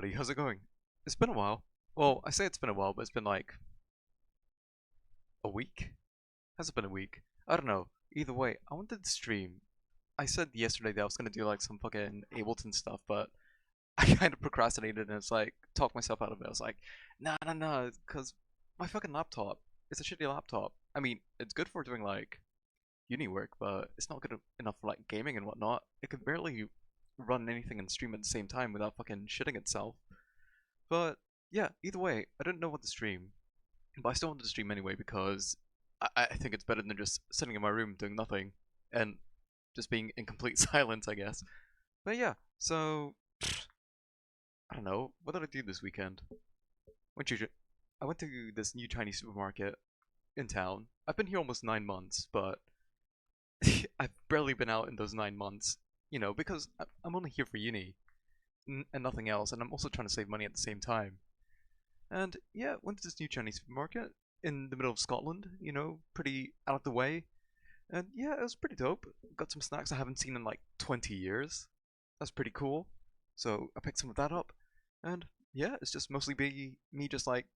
buddy, how's it going? It's been a while. Well, I say it's been a while, but it's been like a week? Has it been a week? I don't know. Either way, I wanted to stream. I said yesterday that I was gonna do like some fucking Ableton stuff, but I kind of procrastinated and it's like talked myself out of it. I was like, nah, because my fucking laptop, it's a shitty laptop. I mean, it's good for doing like uni work, but it's not good enough for like gaming and whatnot. It could barely run anything and stream at the same time without fucking shitting itself. But yeah, either way, I didn't know what to stream, but I still wanted to stream anyway because I think it's better than just sitting in my room doing nothing and just being in complete silence, I guess. But yeah, so I don't know. What did I do this weekend? Went to I went to this new Chinese supermarket in town. I've been here almost 9 months, but I've barely been out in those 9 months. You know, because I'm only here for uni and nothing else, and I'm also trying to save money at the same time. And yeah, went to this new Chinese supermarket in the middle of Scotland, you know, pretty out of the way. And yeah, it was pretty dope. Got some snacks I haven't seen in like 20 years. That's pretty cool. So I picked some of that up. And yeah, it's just mostly me just like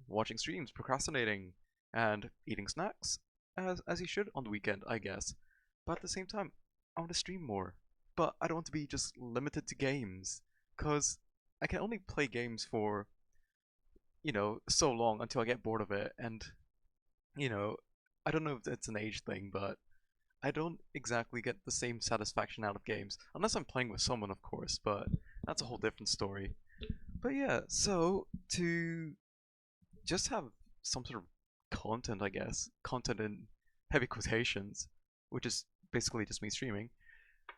watching streams, procrastinating, and eating snacks, as you should on the weekend, I guess. But at the same time, I want to stream more. But I don't want to be just limited to games, because I can only play games for so long until I get bored of it. And, you know, I don't know if it's an age thing, but I don't exactly get the same satisfaction out of games. Unless I'm playing with someone, of course, but that's a whole different story. But yeah, so to just have some sort of content, I guess, content in heavy quotations, which is basically just me streaming,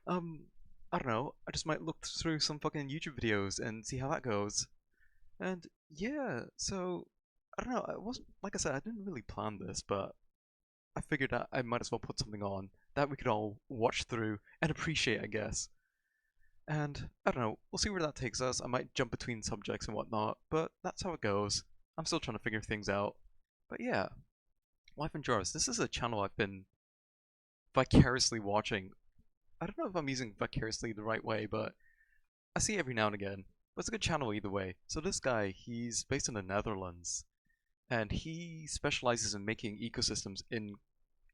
um, I don't know, I just might look through some fucking YouTube videos and see how that goes. And yeah, so I don't know. I wasn't like I said, I didn't really plan this, but I figured that I might as well put something on that we could all watch through and appreciate, I guess. And I don't know. We'll see where that takes us. I might jump between subjects and whatnot, but that's how it goes. I'm still trying to figure things out. But yeah, Life in Jars. This is a channel I've been vicariously watching. I don't know if I'm using vicariously the right way, but I see it every now and again. But it's a good channel either way. So this guy, he's based in the Netherlands, and he specializes in making ecosystems in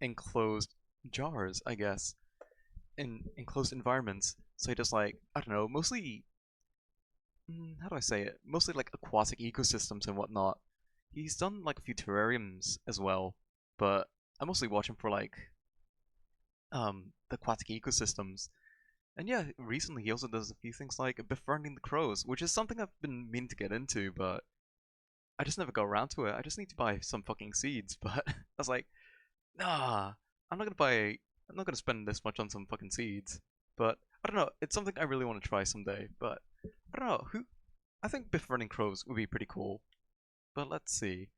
enclosed jars, I guess, in enclosed environments. So he does like, I don't know, mostly, how do I say it? Mostly like aquatic ecosystems and whatnot. He's done like a few terrariums as well, but I mostly watch him for like the aquatic ecosystems. And yeah, recently he also does a few things like befriending the crows, which is something I've been meaning to get into, but I just never got around to it. I just need to buy some fucking seeds, but I was like, nah, I'm not gonna buy. I'm not gonna spend this much on some fucking seeds. But I don't know. It's something I really want to try someday. But I don't know. Who? I think befriending crows would be pretty cool. But let's see.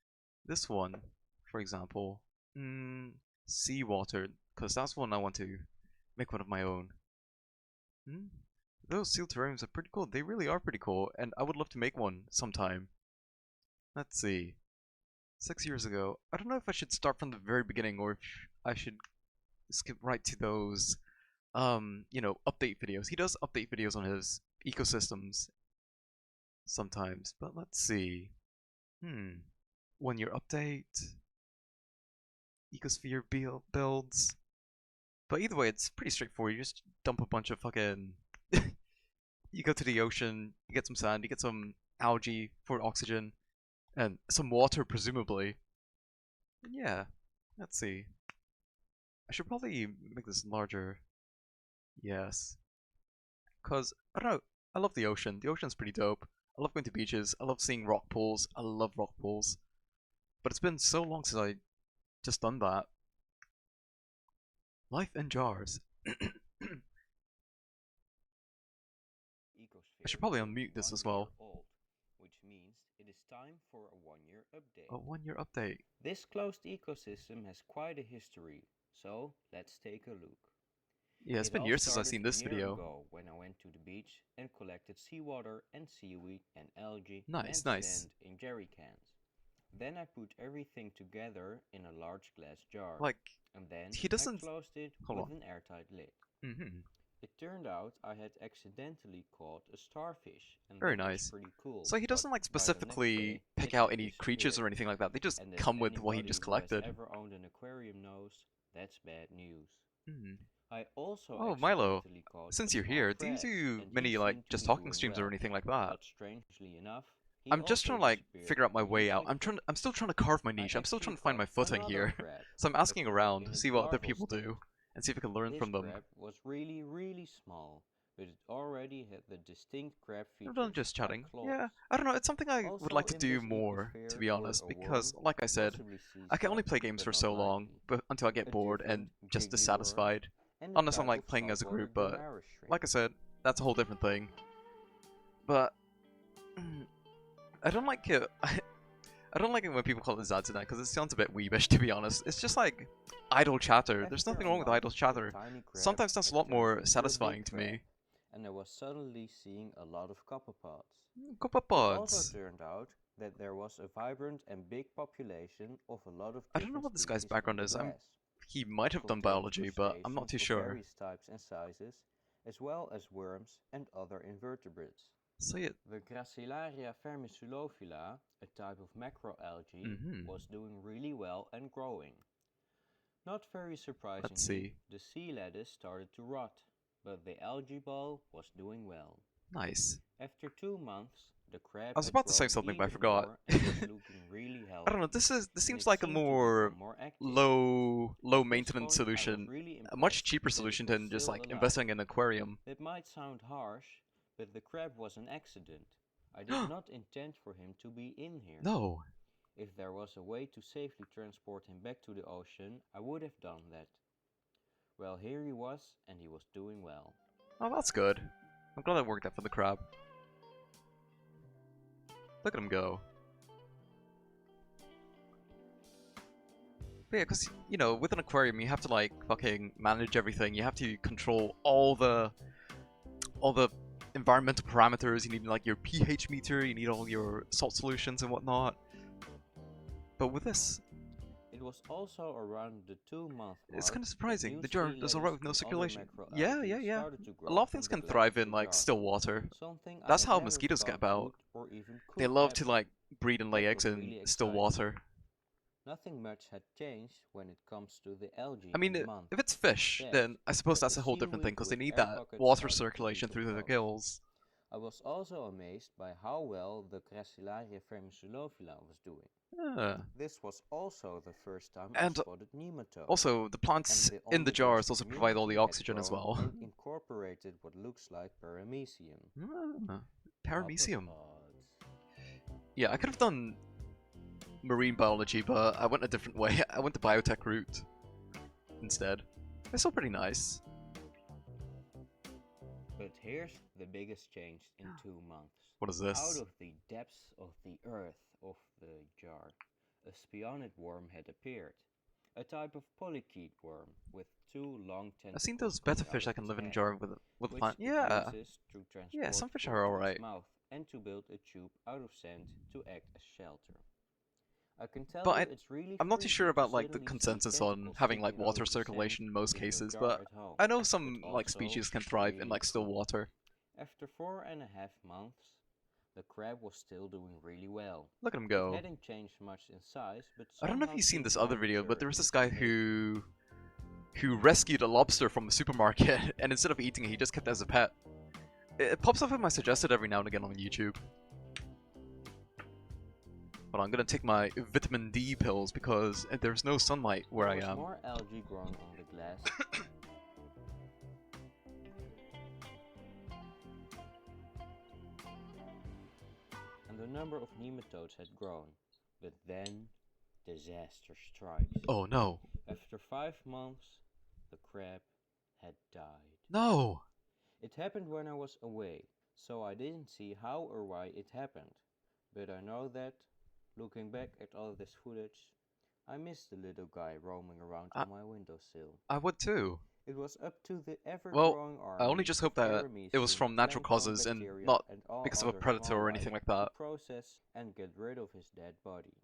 This one, for example, seawater, because that's one I want to make one of my own. Hmm? Those seal terrariums are pretty cool. They really are pretty cool, and I would love to make one sometime. Let's see. 6 years ago. I don't know if I should start from the very beginning or if I should skip right to those, update videos. He does update videos on his ecosystems sometimes, but let's see. 1 year update, ecosphere builds. But either way, it's pretty straightforward. You just dump a bunch of fucking. You go to the ocean, you get some sand, you get some algae for oxygen, and some water, presumably. Yeah, let's see. I should probably make this larger. Yes. Because, I don't know, I love the ocean. The ocean's pretty dope. I love going to beaches. I love seeing rock pools. I love rock pools. But it's been so long since I just done that. Life in jars. I should probably unmute this as well. Old, which means it is time for a 1 year update. A 1 year update. This closed ecosystem has quite a history, so let's take a look. Yeah, it's It been all years since I've started seen a this year video. ago when I went to the beach and collected seawater and seaweed and algae Nice, and nice. sand in jerry cans. Then I put everything together in a large glass jar, Like, and then he I doesn't. closed it Hold with on. an airtight lid. Mm-hmm. It turned out I had accidentally caught a starfish, and Very that was nice. pretty cool, So he but doesn't like by the next specifically day pick it out had any creatures disappeared. or anything like that. They just And as come with what he anybody just who has collected. ever owned an aquarium knows, that's bad news. Hmm. I also Oh, Milo, accidentally caught a since you're small here, do you crab, do and he many like seemed to just be talking doing streams or well. anything like that? But strangely enough, he I'm just also trying to like disappeared figure out my when way using out. a fish. I'm still trying to carve my I niche. I'm still actually trying to find my caught footing another here. crab, So I'm a asking crab around, in see its what other larval people do, state. and see if I can learn This from them. crab was really small, but it already had the distinct crab Rather than features just like chatting. claws. Yeah, I don't know. It's something I would Also like to in do this more, to ecosphere be were honest, a because, worm, like I said, possibly sea I can only slug, play games but for not so long, likely, but until I get a bored and different just jiggly worm, dissatisfied. and a Unless I'm type like of playing as a saltwater group, but Guimarães shrimp. like I said, that's a whole different thing. But I don't like it. I don't like it when people call it Zadzana because it sounds a bit weebish, to be honest. It's just like idle chatter. There's After nothing a wrong with month, idle the chatter. tiny crab Sometimes that's had a lot turned more into a big satisfying to crab, me. and I was suddenly seeing a lot of copepods. It also Copepods. turned out that there was a vibrant and big population of a lot of I don't know different what this guy's species on background the is. glass. He might It have done contained biology, but I'm not crustaceans too of sure. various types and sizes, as well as worms and other invertebrates. Say it. The Gracilaria vermiculophila, a type of macroalgae, was doing really well and growing. Not very Let's surprisingly, see. the sea lettuce started to rot, but the algae ball was doing well. Nice. After 2 months, the crab I was had about to say grown something, but I even forgot. more and was looking really I don't know. healthy, This and seems it like a seemed to become more more active. low At this maintenance point, I was solution, really a much impressed cheaper that it solution was than just still like alive. investing in an aquarium. It might sound harsh, but the crab was an accident. I did not intend for him to be in here. No. If there was a way to safely transport him back to the ocean, I would have done that. Well, here he was, and he was doing well. Oh, that's good. I'm glad that worked out for the crab. Look at him go. But yeah, because, you know, with an aquarium, you have to, like, fucking manage everything. You have to control all the environmental parameters. You need, like, your pH meter. You need all your salt solutions and whatnot. But with this, It was also around the 2-month mark it's kind of that surprising. new The jar sea does alright lettuce with no and other circulation. Yeah. macroalgae started to A grow lot of from things the can glass thrive of in, the like, jar. still water. Something I That's had how never mosquitoes get thought about. would or even They could love to, happen. like, breed and lay That eggs was in really still exciting. water. Nothing much had changed when it comes to the algae I mean, and month. if it's fish, Except then I suppose that the that's a whole different thing, seaweed because they with need air that pockets water started to circulation through their decompose. gills. I was also amazed by how well the Gracilaria vermiculophila was doing. Yeah. This was also the first time I And spotted nematodes. also, the And plants the in the on-the-glass jars also provide all the community had oxygen as grown well. and incorporated what looks like paramecium. Paramecium. Copepods. Yeah, I could have done marine biology, but I went a different way. I went the biotech route instead. They're still pretty nice. But here's the biggest change in 2 months. What is Out this? of the depths of the earth of the jar, a spionid worm had appeared. A type of polychaete worm with 2 long tentacles I've seen those coming betta out fish of that can its live in a head, jar with a which plant. it Yeah. uses to Yeah, transport some fish food are to alright. its mouth and to build a tube out of sand to act as shelter. I can tell But you it's really I'm not too sure freaky to about like the suddenly see consensus on tentacles having like sticking out water of the sand circulation in most in your cases, jar but at home, I know but some like also species can thrive in really like still cool. water. After 4.5 months, the crab was still doing really well. Look at him It go. hadn't changed much in size, but I don't know if somehow you've seen seemed this more other video, but mature there was in this its guy behavior. who rescued a lobster from the supermarket, and instead of eating it, he just kept it as a pet. It pops up in my suggested every now and again on YouTube. But I'm gonna take my vitamin D pills because there's no sunlight where I There was am. more algae growing on the glass. And the number of nematodes had grown. But then, disaster strikes. Oh no. After 5 months, the crab had died. No! It happened when I was away, so I didn't see how or why it happened. But I know that, looking back at all this footage, I miss the little guy roaming around I, on my windowsill. I would too. It was up to the Well, ever-growing I army only just of hope that it was paramecium, from natural plankton, causes and bacteria, not and all because of a other predator small or life anything like that. to process and get rid of his dead body.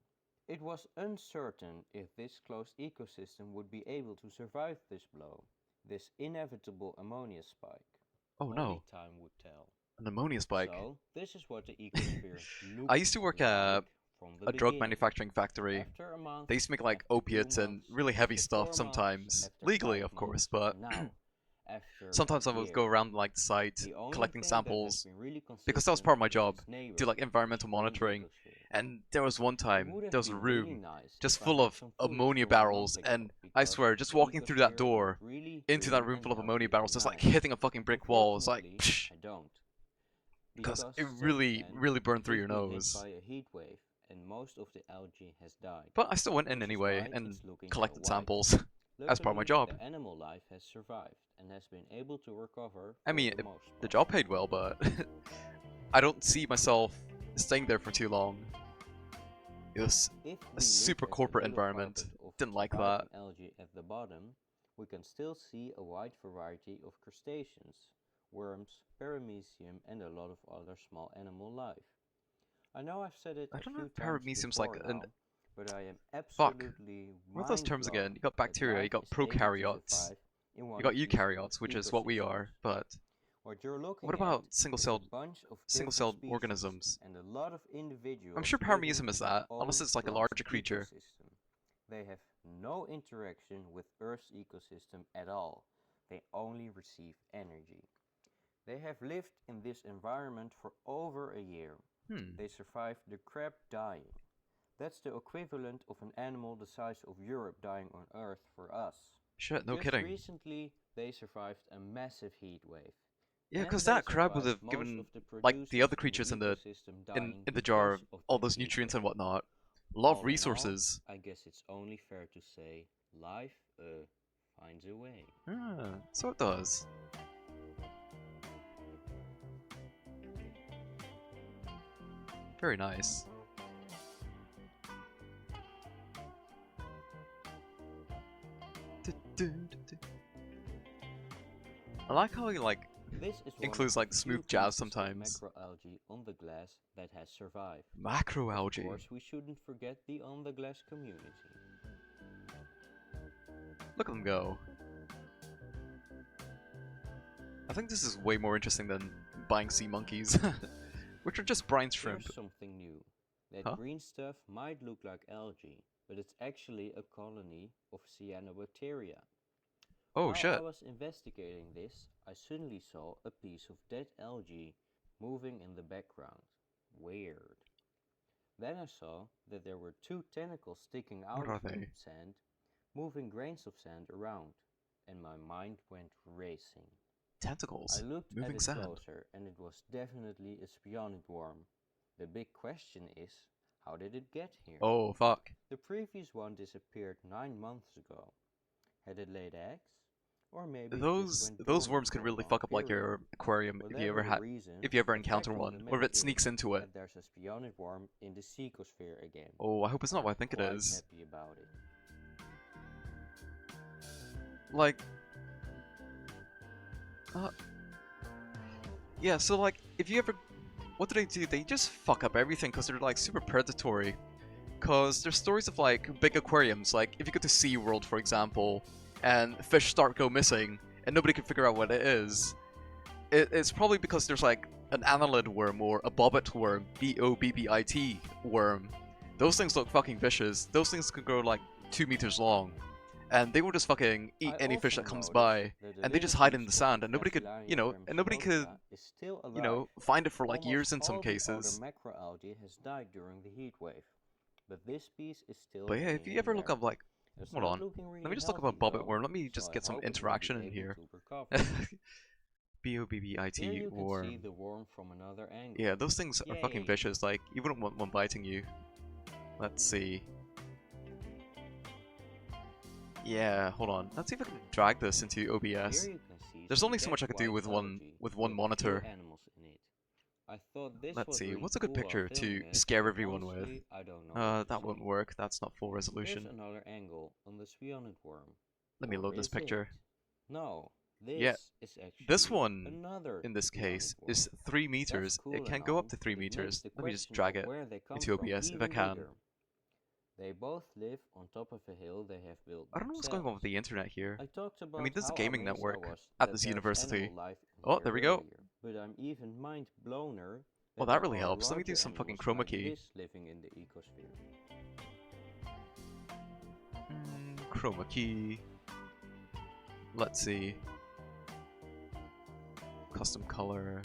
It was uncertain if this closed ecosystem would be able to survive this blow. this inevitable ammonia spike. Oh Only no, time would tell. an ammonia spike. So, this is what the ecosphere I looked used to work like at from the a drug beginning. manufacturing factory. After a month, They used to make like after 2 opiates and months, really heavy after stuff 4 months, sometimes, after legally 5 of months, course, but and now, after sometimes a I would year. go around like the site The only collecting thing that has samples been really because that was consistent part of my is job, its neighbor, do like the environmental spinning monitoring. ecosphere. And there was one It time, would there have was a been really room nice just if I full had of some footage ammonia from a month barrels, ago, and I because swear, just the walking through that ecosphere door looked really into that clean room and full of ammonia healthy barrels, and just like nice. hitting a fucking brick wall, it's like, Unfortunately, psh, I don't, because because it since really, then really burned through we've your been hit nose. by a heat wave and most of the algae has died, But I still went in which is anyway why and it's looking so collected white. samples as part of my Luckily, job. the animal life has survived and has been able to recover I for mean, the most the part. job paid well, but I don't see myself staying there for too long. It was If a we super look at the corporate little environment. carpet of Didn't like that. surviving algae at the bottom, we can still see a wide variety of crustaceans, worms, paramecium and a lot of other small animal life. I know I've said it I a don't know few if times paramecium's like before an... now, but I am Fuck. absolutely What are those mind terms again? blown You got that bacteria, you life got is able to prokaryotes, survive in you one got of these big eukaryotes, which is what we ecosystems. are, but What you're what looking at about is a single-celled bunch of different single-celled species organisms? and a lot of I'm individuals sure living paramecium in is their that, unless own it's like a close larger creature. ecosystem. They have no interaction with Earth's ecosystem at all. They only receive energy. They have lived in this environment for over a year. They survived the crab dying. That's the equivalent of an animal the size of Europe dying on Earth for us. Shit, no Just kidding. recently, they survived a massive heat wave. Yeah, And because they that crab would survived have most given of the like the other producers creatures in the ecosystem dying in the jar because of all that those heat nutrients and wave. whatnot. A lot of All in all, resources. I guess it's only fair to say life finds a way. So it does. Very nice. I like how he like This is one includes of like the few smooth jazz pieces of sometimes. macroalgae on the glass that has survived. Of Macroalgae. course, we shouldn't forget the on the glass community. Look at them go. I think this is way more interesting than buying sea monkeys, which are just brine shrimp. Here's something new. That Huh? green stuff might look like algae, but it's actually a colony of cyanobacteria. Oh While shit. I was investigating this, I suddenly saw a piece of dead algae moving in the background. Weird. Then I saw that there were two tentacles sticking out What are of the they? sand, moving grains of sand around, and my mind went racing. Tentacles. I looked at Moving it sand. closer, and it was definitely a spionid worm. The big question is, how did it get here? Oh fuck. The previous one disappeared 9 months ago. Had it laid eggs? Or maybe it just went Those dormant worms for could a really long fuck up like period. your aquarium Whatever the reason, if you ever the fact encounter of the one, or if matter it sneaks is into it. that there's a spionid worm in the secosphere again. Oh, I hope it's not what I I'm think it quite is. happy about it. Like, yeah. So like, if you ever, what do? They just fuck up everything because they're like super predatory. Cause there's stories of like big aquariums, like if you go to SeaWorld for example, and fish start go missing, and nobody can figure out what it is. It's probably because there's like an annelid worm or a bobbit worm, bobbit worm. Those things look fucking vicious. Those things can grow like 2 meters long, and they will just fucking eat any fish that comes by, and they just hide in the sand, and nobody could, and nobody could, is still alive. find it for like Almost years in some all the cases. other macroalgae has died during the heat wave, but this piece is still But yeah, if hanging you ever in look there. up like, It's hold not on, looking really let me just look up a healthy, bobbit though, worm. Let me so just I get some hope it will be interaction in able here. to recover. Bobbit Here you can worm. see the worm from another angle. Yeah, those things are fucking Yay. vicious. Like, you wouldn't want one biting you. Let's see. Yeah, hold on. Let's see if I can drag this into OBS. Here you can see There's some only so much I dead could do white with algae one a monitor. few animals in it. I thought this Let's was see, really what's a good cool while picture to filming it, scare but everyone with? honestly, I don't know what to That say. won't work. That's not full Here's resolution. another angle on the spionid worm. Let me Or load this is picture. it? No, this Yeah, is actually this one, another in this spionid case, worm. is 3 That's meters. cool It can and go up all, to 3 but it makes meters. the Let me just question drag of it where they come into from OBS if I even can. bigger. They both live on top of a hill they have built I don't know what's going on with themselves. the internet here. I talked I mean, about this is a how gaming amazed I network was at that this there's university. animal life in Oh, here there we go. earlier, but I'm even mind-blower Well, that that there really are helps. Let me do larger some fucking animals chroma like key. this living in the ecosphere. Chroma key. Let's see. Custom color.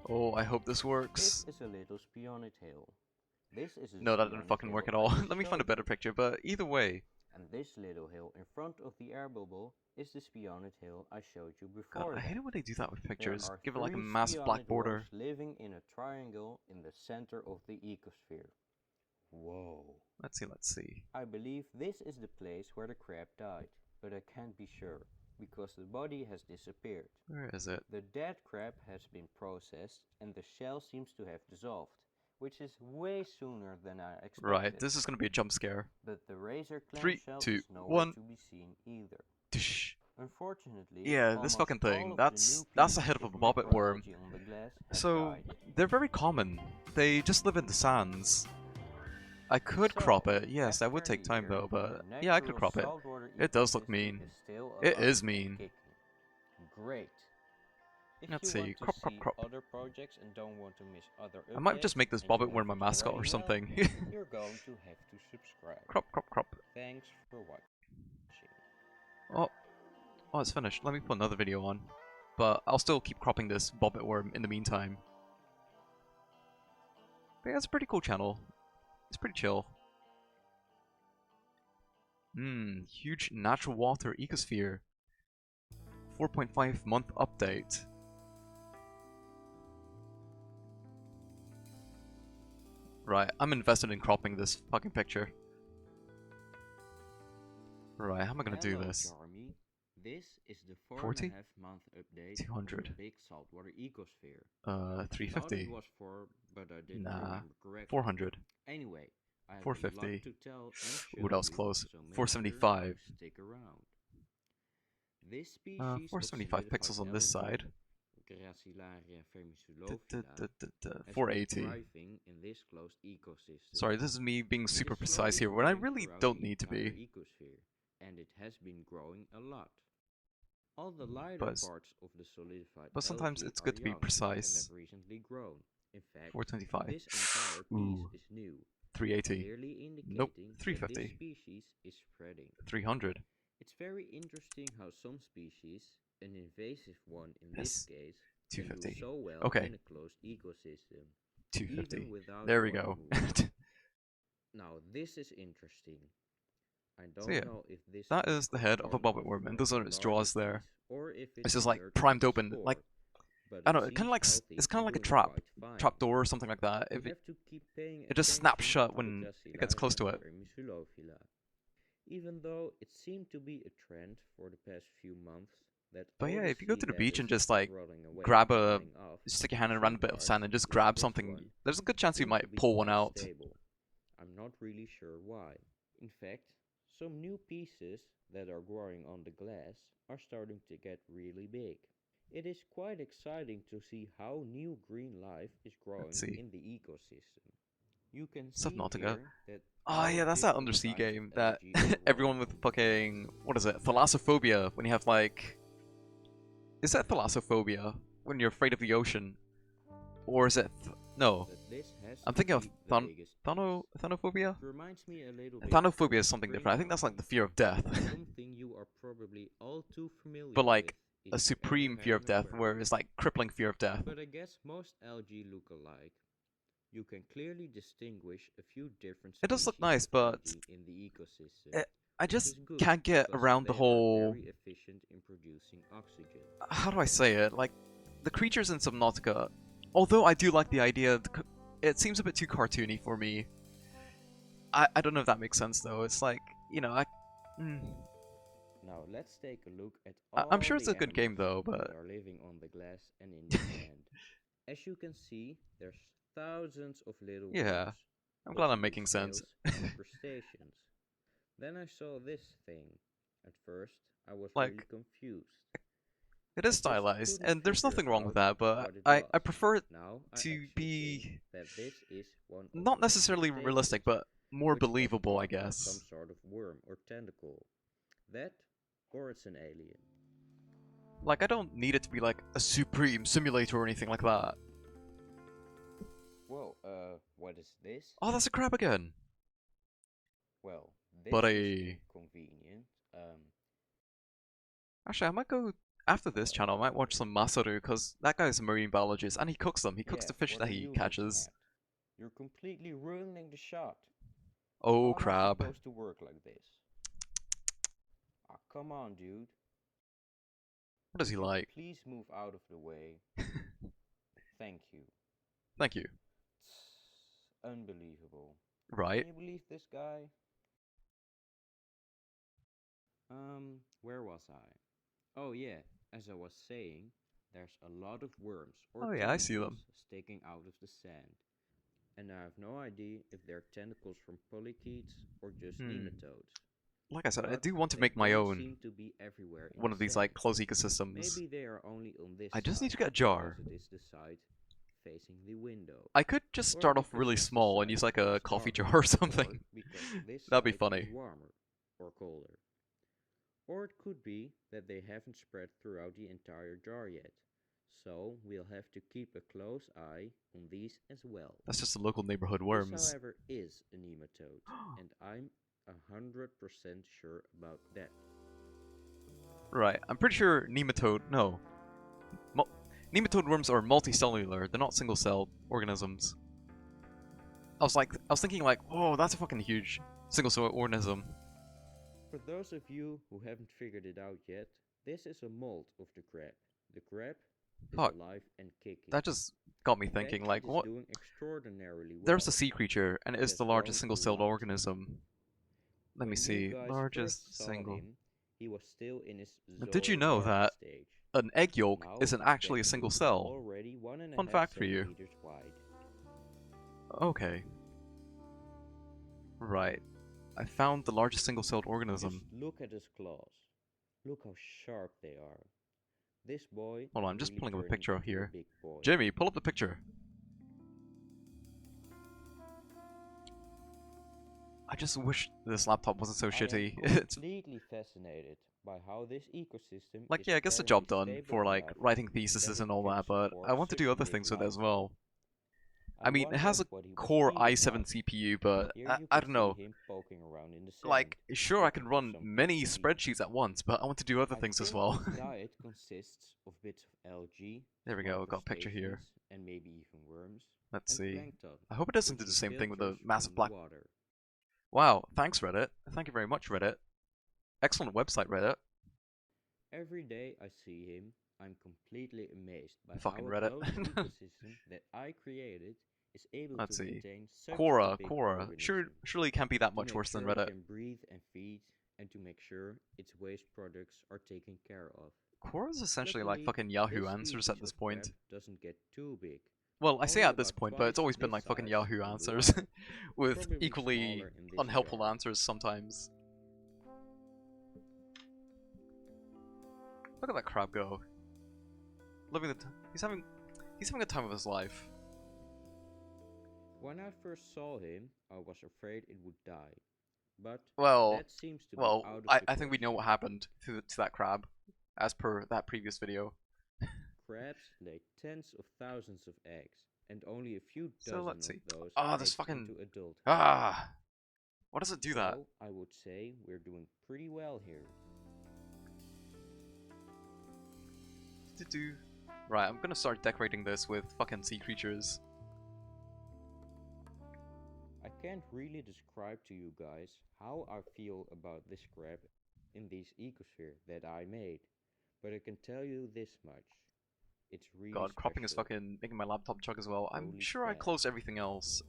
Oh, I hope this works. This is a little spionid hill. This is the No, that didn't spionid fucking hill work at I all. just Let me find a showed better you. picture, but either way. And this little hill in front of the air bubble is the spionid hill I showed you God, before I hate that. it when they do that with There pictures. are Give it like a 3 massive black spionid worms border. living in a triangle in the center of the ecosphere. Whoa. Let's see. I believe this is the place where the crab died, but I can't be sure, because the body has disappeared. Where is it? The dead crab has been processed and the shell seems to have dissolved, which is way sooner than I expected. Right, this is gonna be a jump scare. But the razor clam 3, shell 2, is nowhere 1. to be seen either. Tsh. Unfortunately, Yeah, this almost fucking all thing. of That's the new the head pieces of a bobbit worm. microalgae on the glass have So died. they're very common. They just live in the sands. I could crop it. Yes, that would after a take time year, though, but the yeah, I could natural crop it. saltwater It does look ecosystem mean. is still It alive is and mean. kicking. Great. If Let's you see. want to Crop, crop, see crop. other projects and don't want to miss other updates, I might just make this and bobbit you worm my haven't mascot or already something. helped me, you're going to have to subscribe. Crop, crop, crop. Thanks for watching. Oh, oh, it's finished. Let me put another video on. But I'll still keep cropping this bobbit worm in the meantime. But yeah, it's a pretty cool channel. It's pretty chill. Huge natural water ecosphere. 4.5 month update. Right, I'm invested in cropping this fucking picture. Right, how am I gonna do this? Jarmy. This is the 40? 4.5 month update 200. on the big saltwater ecosphere. 350. It was 4, but I didn't Nah, remember correctly. 400. Anyway, I have 450. a lot to tell and show Ooh, that was you, close. so make 475. sure you stick around. This species 475 pixels on this side. Gracilaria vermiculophila has 480. been thriving in this closed ecosystem. Sorry, this is me being It is super slowly precise here when I growing really throughout don't the need to entire be. ecosphere, and it has been growing a lot. All the lighter But parts of the solidified sometimes algae it's are good to be young precise. and have recently grown. In fact, 425. this entire Ooh. piece is new, 380. clearly indicating Nope. that 350. this species is spreading. 300. It's very interesting how some species, an invasive one in this case, can do 250. so well Okay. in a closed ecosystem, 250. even without There we growing go. roots. Now this is interesting. I don't So yeah, know if this that is is the head of a one bobbit worm, and those are its jaws larger there. piece, or if It's a just like third primed of a open, spore, like but I don't know, it kind of like seems it's healthy kind of and like a doing quite fine. trap door or something like that. You If it have to keep paying it just snaps attention shut to when the it gets close to it. vermiculophila. Even though it seemed to be a trend for the past few months that But all yeah, the if you go to sea the beach and lettuces just like rotting away grab and a dying off, stick your hand in a some random bit of parts, sand and just like grab this something, one, there's a good chance you seem to might be pull one quite out. stable. I'm not really sure why. In fact, some new pieces that are growing on the glass are starting to get really big. It is quite exciting to see how new green life is growing see. in the ecosystem. You can see Subnautica. here that Oh yeah, that's that different undersea kinds game of that algae are everyone growing with on the fucking, glass. what is it, thalassophobia, when you have like, is that thalassophobia when you're afraid of the ocean, or is it no? But this has I'm to thinking of be the biggest piece. thanophobia. It reminds me a little bit Thanophobia of is something spring different. I think that's like the algae. fear of death, Something you are probably all too familiar but like with a if you ever supreme had fear an of death, where aquarium. it's like crippling fear of death. But I guess most algae look alike. You can clearly distinguish a few different It does look species nice, of but algae in the ecosystem, I which just is good can't get because around the they are whole. very efficient in producing oxygen. How do I say it? Like the creatures in Subnautica, although I do like the idea, it seems a bit too cartoony for me. I don't know if that makes sense though. It's like, you know, Now let's take a look at I'm all sure it's the a good game animals though, but that are living on the glass and in the sand. As you can see, there's thousands of little yeah, worms, I'm glad I'm lots of making sense. snails, and crustaceans. Then I saw this thing. At first, I was Like, really confused. it I is just stylized, couldn't and there's figure nothing wrong with out that, but what it I was. prefer it Now I to actually be think that this is one of not the necessarily crustaceans. realistic, but more which doesn't believable, I look like some guess. sort of worm or tentacle. That, or it's an alien. Like, I don't need it to be like a supreme simulator or anything like that. Whoa, what is this? Oh, that's a crab again. Well, But this is inconvenient. actually, I might go after this channel. I might watch some Masaru because that guy's a marine biologist and he cooks them. He cooks Yeah, the fish what that are he you looking catches. at? You're completely ruining the shot. Oh, How am I crab. supposed to work like this? Ah, come on, dude. What is he Could you like? please move out of the way? Thank you. Thank you. Unbelievable. Right. Can you believe this guy? Where was I? Oh yeah, as I was saying, there's a lot of worms or Oh yeah, I see tentacles them. sticking out of the sand. And I have no idea if they're tentacles from polychaetes or just Hmm. nematodes. Like I said, I But do want to they make my don't own seem to be everywhere in one the of these sand. like closed ecosystems. Maybe they are only on this I just need side to get a because jar. it is the side facing the window. I could just Or start off because really it's the small and side use like that a is coffee darker. jar or Or something. because this That'd be side funny. is warmer or colder. Or it could be that they haven't spread throughout the entire jar yet. So we'll have to keep a close eye on these as well. That's just the local neighborhood This, worms. however, is a nematode, and I'm 100% sure about that. Right, I'm pretty sure nematode. No. Nematode worms are multicellular, they're not single-celled organisms. I was thinking like, whoa, that's a fucking huge single-cell organism. For those of you who haven't figured it out yet, this is a mold of the crab. The crab is Fuck, alive and kicking. that just got me In thinking fact, like, it is what? doing extraordinarily There's well. a sea creature, and it It is has the largest grown a single-celled lot. organism. Let me When you see, guys largest first saw single. him, he was still in his Now, did you know zoolarva that stage. an egg yolk Now isn't his actually a back single tooth is cell? already 1.5 Fun fact for you. centimeters wide. Okay. Right. I found the largest single-celled organism. Just look at his claws. Look how sharp they are. This boy Hold on, is I'm just really pulling up a turning picture into here. a big boy. Jimmy, pull up the picture. I just wish this laptop wasn't so I am shitty. It's completely fascinated by how this ecosystem like, is yeah, it gets the apparently job done stable for like enough writing that theses it and all can that, but I support want to such do a other big things with it as life. well. I I mean, it has wonder a what he was Core thinking i7 of. CPU, but Here you I can don't see know. him poking around in the sand, Like, sure, I can looking for run something many to eat. spreadsheets at once, but I want to do other I things as think well. his diet consists of bits of algae, There we small go, got a picture here. crustaceans, and maybe even worms, Let's and see. plankton, I hope it doesn't do which the he same thing with the filters massive from the black. water. Wow, thanks Reddit. Thank you very much, Reddit. Excellent website, Reddit. Every day I see him, I'm completely amazed by Fucking how a Reddit. closed ecosystem that I created is able Let's to see. maintain such a Quora, big Quora. organism, Surely can't be that to much make worse than sure it Reddit. can breathe and feed, and to make sure its waste products are taken care of. Quora's essentially like Luckily, fucking Yahoo this Answers at species this of crab point. doesn't get too big. Well, I say Only at this about point, but it's twice always been this like fucking size Yahoo in the Answers. wild, With probably equally smaller in this unhelpful jar. answers sometimes. Look at that crab go. Living the he's having a time of his life. When I first saw him, I was afraid it would die, but Well, that seems to be out of the I think we know what question. happened to that crab, as per that previous video. Crabs lay tens of thousands of eggs, and only a few So dozen let's of see. those Ah, make this it fucking into adulthood. ah. Why does it do that? So I would say we're doing pretty well here. Right, I'm gonna start decorating this with fucking sea creatures. I can't really describe to you guys how I feel about this crab in this ecosphere that I made, but I can tell you this much. It's really God, cropping is special. fucking making my laptop chug as well. I'm Holy sure I crap. closed everything else.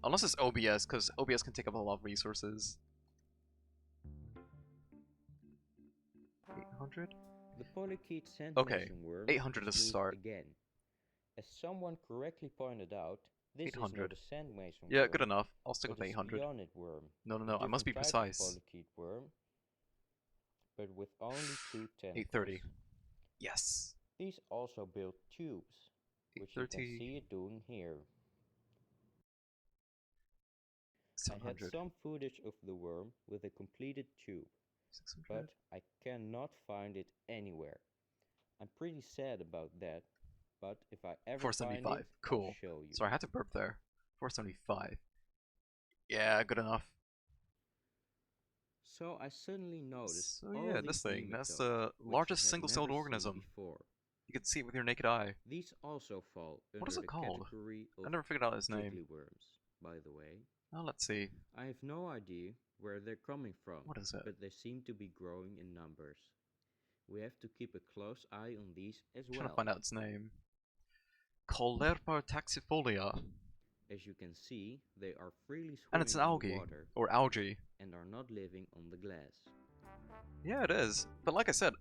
Unless it's OBS, because OBS can take up a lot of resources. 800? The polychaete sand Okay, mason worm 800 is is the loose start. again. As someone correctly pointed out, this is 800. not a sand mason Yeah, worm, good enough. I'll stick but with a 800. spionid worm. No, A I must be different type of precise. polychaete worm, but with only two tentacles. 830. Yes. These also build tubes, which you can 830. see it doing here. I had 700. some footage of the worm with a completed tube, 600. but I cannot find it anywhere. I'm pretty sad about that, but if I ever find it, 475. I'll Cool. show you. Sorry, I had to burp there. 475. Yeah, good enough. So I suddenly noticed So all yeah, this these thing, that's nematodes, the which I largest had single-celled never seen organism. before. You can see it with your naked eye. These also fall What is under it the called? category I of never figured out his name. jiggly worms, by the way. Oh, let's see. I have no idea where they're coming from, What is it? but they seem to be growing in numbers. We have to keep a close eye on these as I'm trying to well. find out its name. Colerpa taxifolia. As you can see, they are freely And it's an swimming in the algae. water Or algae. and are not living on the glass. Yeah, it is. But like I said,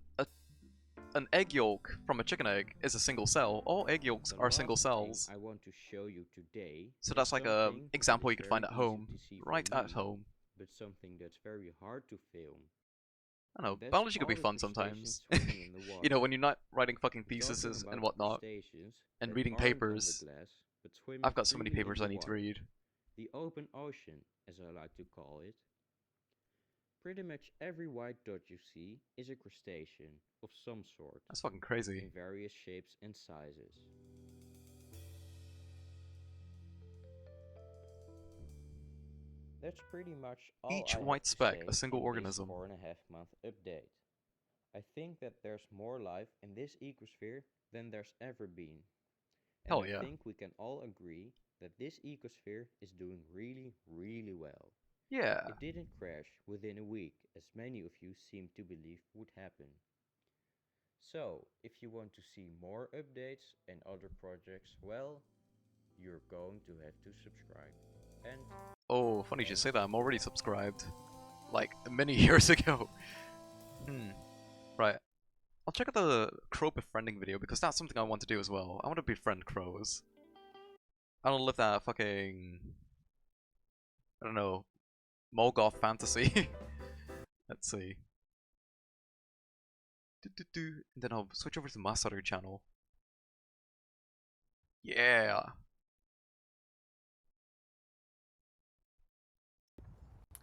an egg yolk from a chicken egg is a single cell. All egg yolks The are single last cells. thing I want to show you today So is that's like a something example that you is could find very at home. easy to see for Right at me, home. but something that's very hard to film. I don't know, That's biology could all be the fun crustaceans sometimes. swimming in the water. You know, when you're not writing fucking We're talking theses about and the whatnot, crustaceans and that reading aren't on the papers. glass, but swimming I've got so many freely in papers the I need to water. read. The open ocean, as I like to call it. Pretty much every white dot you see is a crustacean of some sort, That's fucking crazy. in various shapes and sizes. That's pretty much all Each I have white to speck, say a single on organism. this 4.5-month update. I think that there's more life in this ecosphere than there's ever been. And Hell I yeah. think we can all agree that this ecosphere is doing really, really well. Yeah. It didn't crash within a week, as many of you seem to believe would happen. So, if you want to see more updates and other projects, well, you're going to have to subscribe. And Oh, funny you should say that. I'm already subscribed. Like, many years ago. Right. I'll check out the crow befriending video because that's something I want to do as well. I want to befriend crows. I don't live that fucking... I don't know. Molgoth fantasy. Let's see. And then I'll switch over to Masaru channel. Yeah.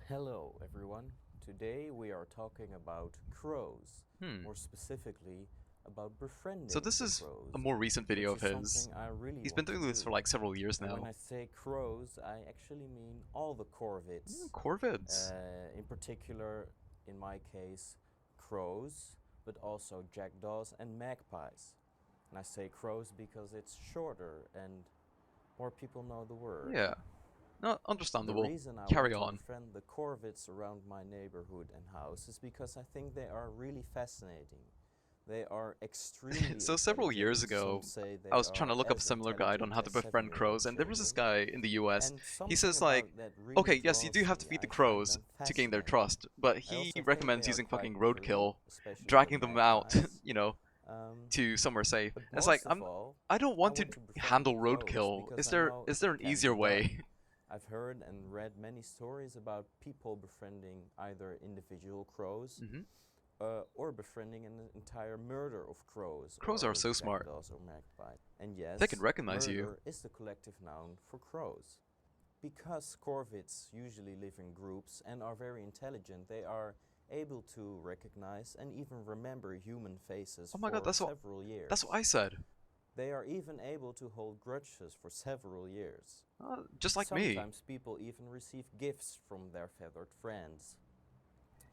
hello everyone. Today we are talking about crows. More specifically about befriending So this the is crows, a more recent video of which is his. something I really He's been want to doing this do. for like several years And now. when I say crows, I actually mean all the corvids. Corvids. In particular, in my case, crows, but also jackdaws and magpies. And I say crows because it's shorter and more people know the word. Yeah. No, The understandable. reason I Carry want on. to befriend the corvids around my neighborhood and house is because I think they are really fascinating. They are extremely So several years ago, I was trying to look up a similar guide on how to befriend crows, and there was this guy in the US. He says like, okay, yes, you do have to feed the crows to gain their trust, but he recommends using fucking roadkill, dragging them out, you know, to somewhere safe. And it's like, I don't want to handle roadkill. Is there an easier way? I've heard and read many stories about people befriending either individual crows or befriending an entire murder of crows. Crows are so smart. Or magpie. And yes, They can recognize you. murder is the collective noun for crows. Because corvids usually live in groups and are very intelligent, they are able to recognize and even remember human faces Oh my god, for several years. that's what I said. They are even able to hold grudges for several years. Just like me. Sometimes people even receive gifts from their feathered friends.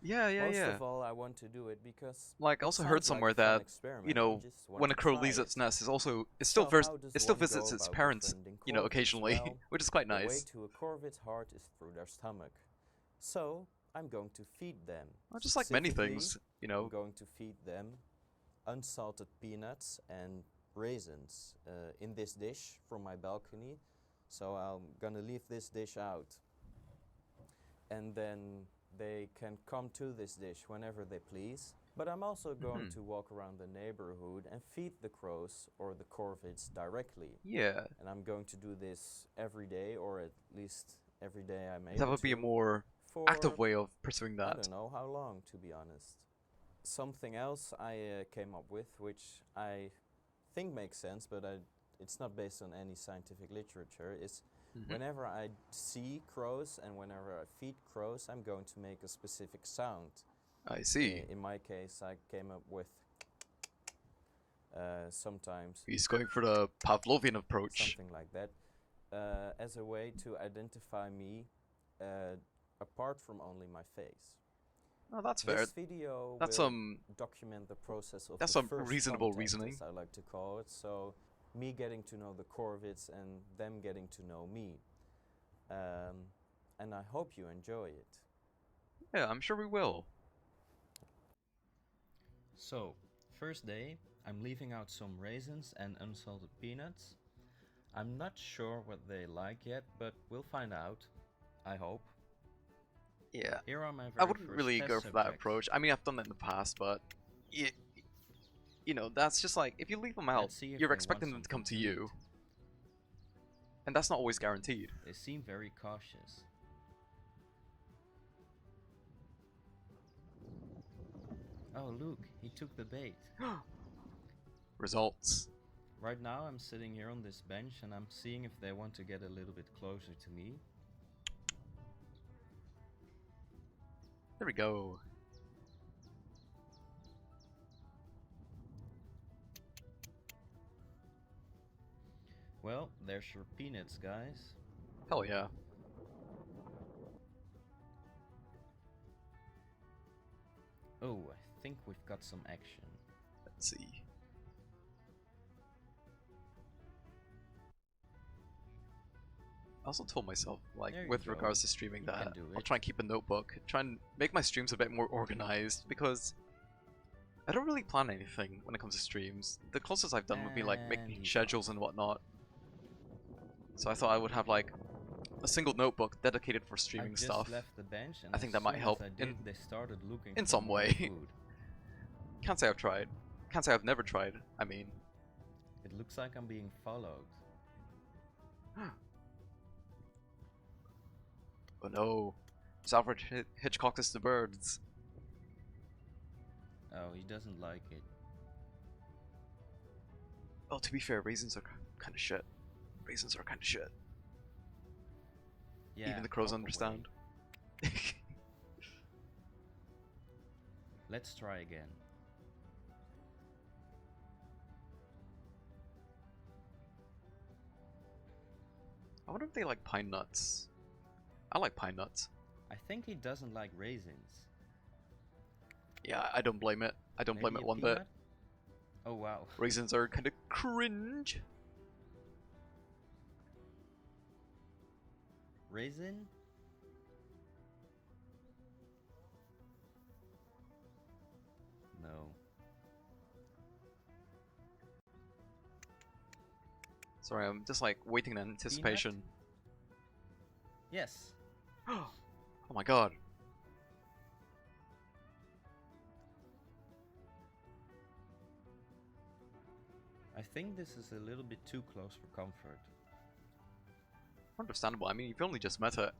Yeah. Most of all, I want to do it because Like, I also heard somewhere that, you know, when a crow leaves its nest, it still visits its parents, you know, occasionally, well, which is quite the way nice. to a corvid's heart is through their stomach. So, I'm going to feed them. Just like many things, you I'm know. going to feed them unsalted peanuts and raisins in this dish from my balcony. So I'm gonna leave this dish out. And then they can come to this dish whenever they please. But I'm also going to walk around the neighborhood and feed the crows or the corvids directly. Yeah. And I'm going to do this every day, or at least every day I'm able to. That would be a more active way of pursuing that. I don't know how long, to be honest. Something else I came up with, which I think makes sense, but it's not based on any scientific literature, is Whenever I see crows and whenever I feed crows, I'm going to make a specific sound. I see. In my case, I came up with sometimes He's going for the Pavlovian approach. something like that, as a way to identify me apart from only my face. Oh, that's fair. This video That's will document the process of that's the some first reasonable contact, reasoning. as I like to call it. So, me getting to know the Corvids and them getting to know me. And I hope you enjoy it. Yeah, I'm sure we will. So, first day, I'm leaving out some raisins and unsalted peanuts. I'm not sure what they like yet, but we'll find out. I hope. Yeah. Here are my I very wouldn't first really test go for that subjects. approach. I mean, I've done that in the past, but you know, that's just like, if you leave them out, Let's see if you're they expecting want them to come to something you. And that's not always guaranteed. They seem very cautious. Oh, look, he took the bait. Results. Right now, I'm sitting here on this bench and I'm seeing if they want to get a little bit closer to me. There we go. Well, there's your peanuts, guys. Hell yeah. Oh, I think we've got some action. Let's see. I also told myself, like, There you with go. regards to streaming, You that can do I'll it. try and keep a notebook, try and make my streams a bit more organized, because I don't really plan anything when it comes to streams. The closest I've done would be like And making he's schedules off. and whatnot. So I thought I would have like a single notebook dedicated for I streaming just stuff. left the bench and I think that might help I did, in they started looking in for some more way. food. Can't say I've tried. Can't say I've never tried. I mean, It looks like I'm being followed. oh no, Alfred Hitchcock is the birds. Oh, he doesn't like it. Oh, to be fair, raisins are kind of shit. Raisins are kind of shit. Yeah, Even the crows walk away. understand. Let's try again. I wonder if they like pine nuts. I like pine nuts. I think he doesn't like raisins. Yeah, I don't blame it. I don't blame Maybe it a one bit. peanut? Oh wow. Raisins are kind of cringe. Raisin? No. Sorry, I'm just like waiting in anticipation. Yes. Oh my god. I think this is a little bit too close for comfort. Understandable. I mean, you've only just met it.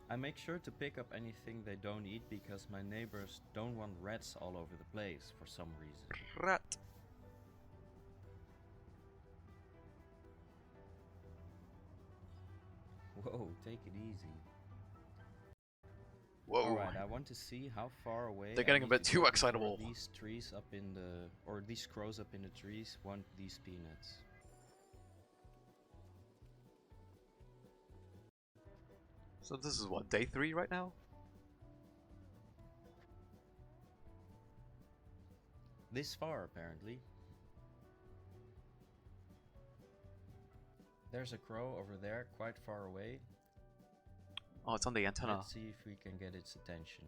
I make sure to pick up anything they don't eat because my neighbors don't want rats all over the place for some reason. Rat. Whoa, take it easy. Whoa. Alright, I want to see how far away They're I getting a need bit to too go excitable. before these trees up in the, or these crows up in the trees want these peanuts. So this is what, day 3 right now? This far, apparently. There's a crow over there, quite far away. Oh, it's on the antenna. Let's see if we can get its attention.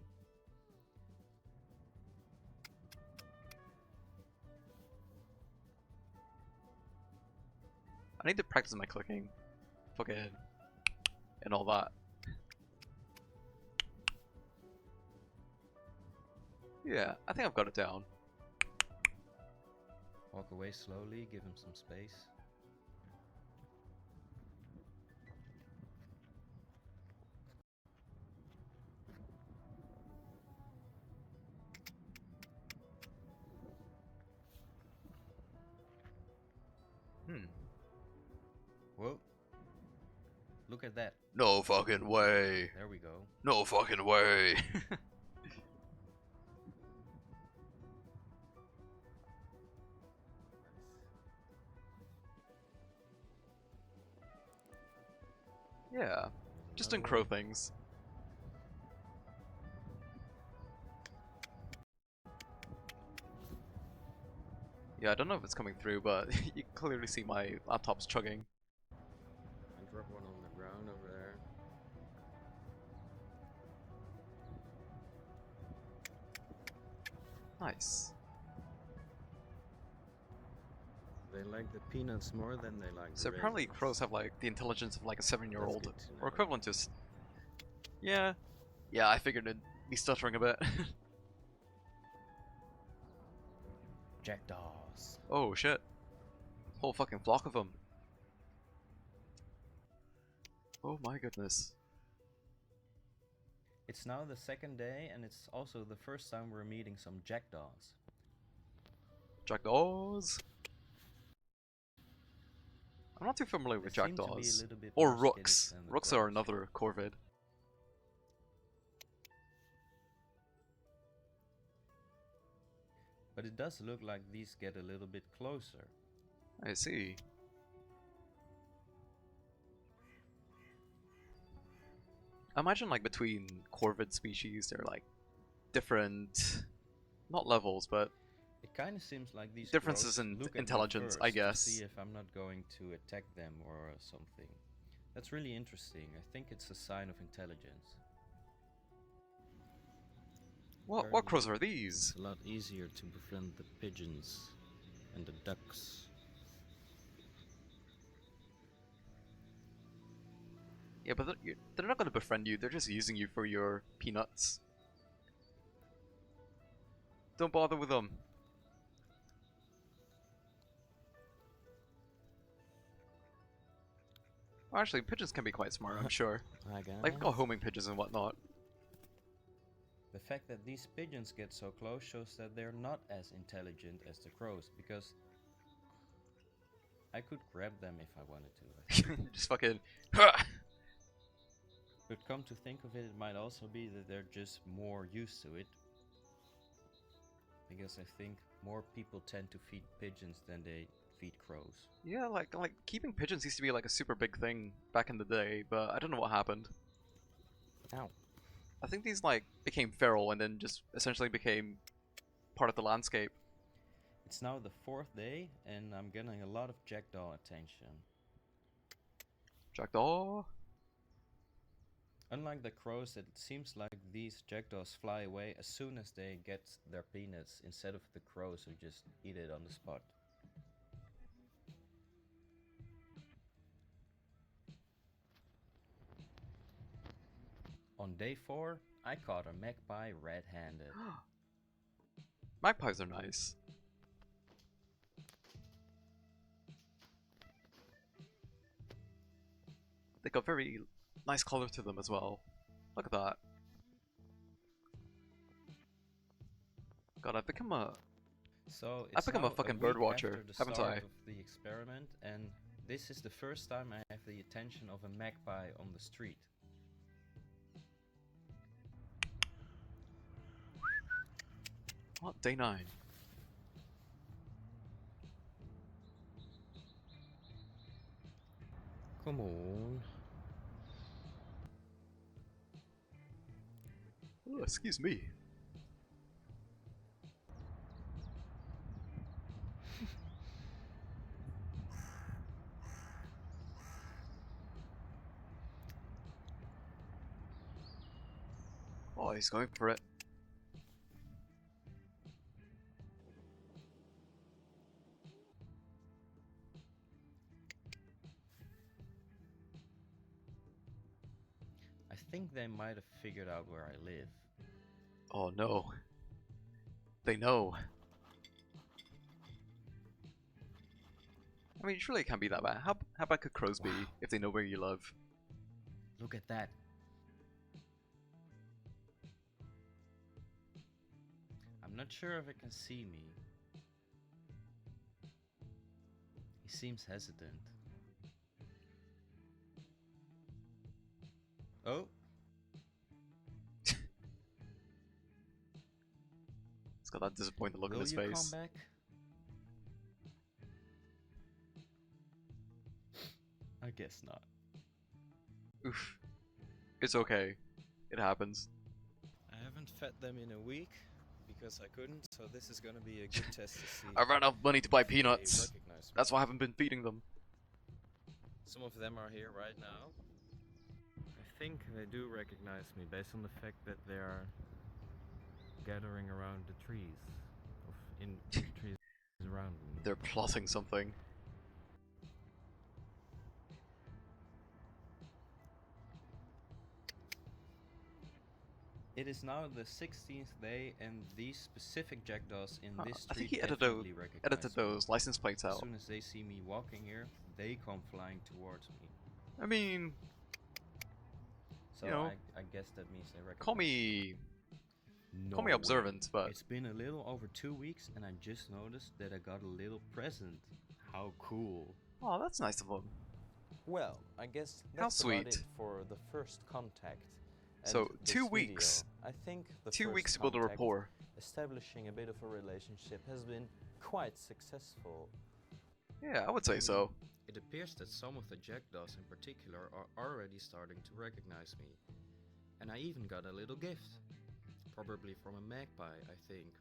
I need to practice my clicking. Fucking. And all that. Yeah, I think I've got it down. Walk away slowly, give him some space. Hmm. Look at that. No fucking way. There we go. No fucking way. Yeah, just in crow things. Yeah, I don't know if it's coming through, but you can clearly see my laptop's chugging. I dropped one on the ground over there. Nice. They like the peanuts more than they like So the apparently raisins. crows have like the intelligence of like a 7-year-old, That's good to or know. equivalent to. Yeah, yeah. I figured it'd be stuttering a bit. Jackdaws. Oh shit! Whole fucking flock of them. Oh my goodness. It's now the second day, and it's also the first time we're meeting some jackdaws. Jackdaws. I'm not too familiar with They seem to be a jackdaws. little bit Or more rooks. skittish than the Rooks are crows. another corvid. But it does look like these get a little bit closer. I see. I imagine like between corvid species, they're like different, not levels, but It kind of seems like these differences crows in look at me intelligence, first I guess. to see if I'm not going to attack them or something. That's really interesting. I think it's a sign of intelligence. What crows are these? It's a lot easier to befriend the pigeons and the ducks. Yeah, but they're not going to befriend you, they're just using you for your peanuts. Don't bother with them. Well, actually, pigeons can be quite smart, I'm sure. Hi guys. Like, we've got homing pigeons and whatnot. The fact that these pigeons get so close shows that they're not as intelligent as the crows, because I could grab them if I wanted to. Just fucking... But come to think of it, it might also be that they're just more used to it. Because I think more people tend to feed pigeons than they feed crows. Yeah, like keeping pigeons used to be like a super big thing back in the day, but I don't know what happened. Ow. I think these like became feral and then just essentially became part of the landscape. It's now the 4th day, and I'm getting a lot of jackdaw attention. Jackdaw? Unlike the crows, it seems like these jackdaws fly away as soon as they get their peanuts, instead of the crows who just eat it on the spot. On day 4, I caught a magpie red-handed. Magpies are nice. They got very nice color to them as well. Look at that. God, I've become a... So I've it's become now a fucking week bird watcher, after the haven't start I? of the experiment, and this is the first time I have the attention of a magpie on the street. What? Day 9. Come on. Oh, excuse me. Oh, he's going for it. I think they might have figured out where I live. Oh no. They know. I mean, surely it can't be that bad. How bad could crows be if they know where you live? Look at that. I'm not sure if it can see me. He seems hesitant. He's got that disappointed look on Will his you come face. back? I guess not. Oof. It's okay. It happens. I haven't fed them in a week because I couldn't, so this is gonna be a good test to see. I ran out of money to buy if they peanuts. recognize me. That's why I haven't been feeding them. Some of them are here right now. I think they do recognize me based on the fact that they are gathering around the trees, in the trees around me. They're plotting something. It is now the 16th day, and these specific jackdaws in this I think street he definitely recognize edited me. those license plates As out. soon as they see me walking here, they come flying towards me. I mean, So you know, I guess that means they recognize call me No observant, way. but It's been a little over 2 weeks, and I just noticed that I got a little present. How cool. oh, that's nice of him. Well, I guess How that's about sweet. it for the first contact. And So, this 2 video. weeks. I think the 2 first weeks to build a contact, rapport. establishing a bit of a relationship, has been quite successful. Yeah, I would say so. It appears that some of the jackdaws in particular are already starting to recognize me. And I even got a little gift. Probably from a magpie, I think.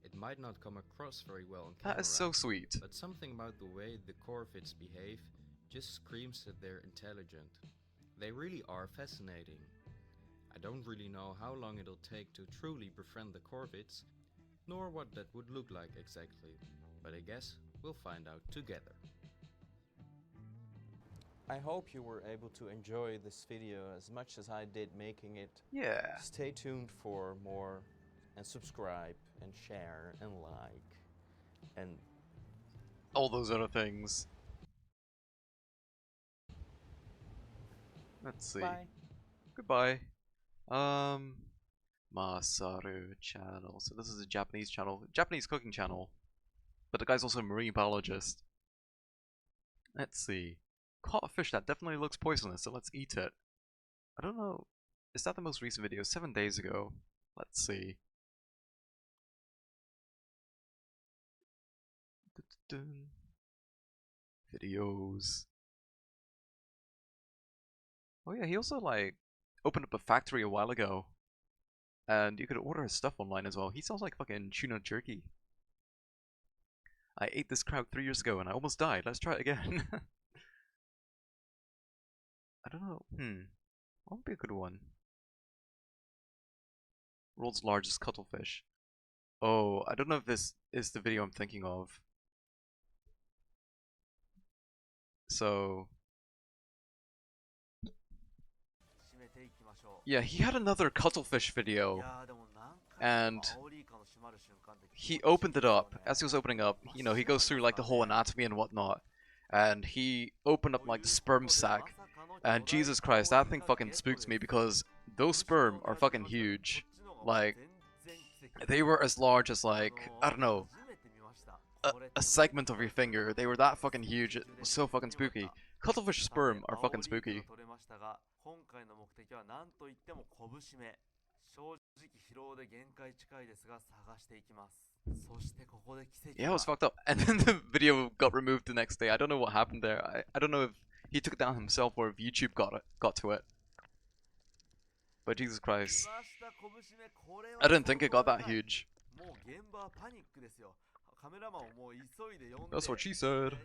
It might not come across very well on camera, That is so sweet. but something about the way the corvids behave just screams that they're intelligent. They really are fascinating. I don't really know how long it'll take to truly befriend the corvids, nor what that would look like exactly, but I guess we'll find out together. I hope you were able to enjoy this video as much as I did making it. Yeah. Stay tuned for more, and subscribe, and share, and like, and All those other things. Let's see. bye. Goodbye. Masaru channel. So this is a Japanese channel. Japanese cooking channel. But the guy's also a marine biologist. Let's see. Caught a fish that definitely looks poisonous, so let's eat it. I don't know. Is that the most recent video? 7 days ago. Let's see. Videos. Oh yeah, he also like opened up a factory a while ago. And you could order his stuff online as well. He sells like fucking tuna jerky. I ate this crab 3 years ago and I almost died. Let's try it again. I don't know. What would be a good one? World's largest cuttlefish. Oh, I don't know if this is the video I'm thinking of. So... yeah, he had another cuttlefish video. And he opened it up. As he was opening up, you know, he goes through like the whole anatomy and whatnot. And he opened up like the sperm sac. And Jesus Christ, that thing fucking spooked me because those sperm are fucking huge. Like, they were as large as like, I don't know, a segment of your finger. They were that fucking huge. It was so fucking spooky. Cuttlefish sperm are fucking spooky. Yeah, it was fucked up. And then the video got removed the next day. I don't know what happened there. I don't know if he took it down himself or if YouTube got to it. But Jesus Christ. I didn't think it got that huge. That's what she said.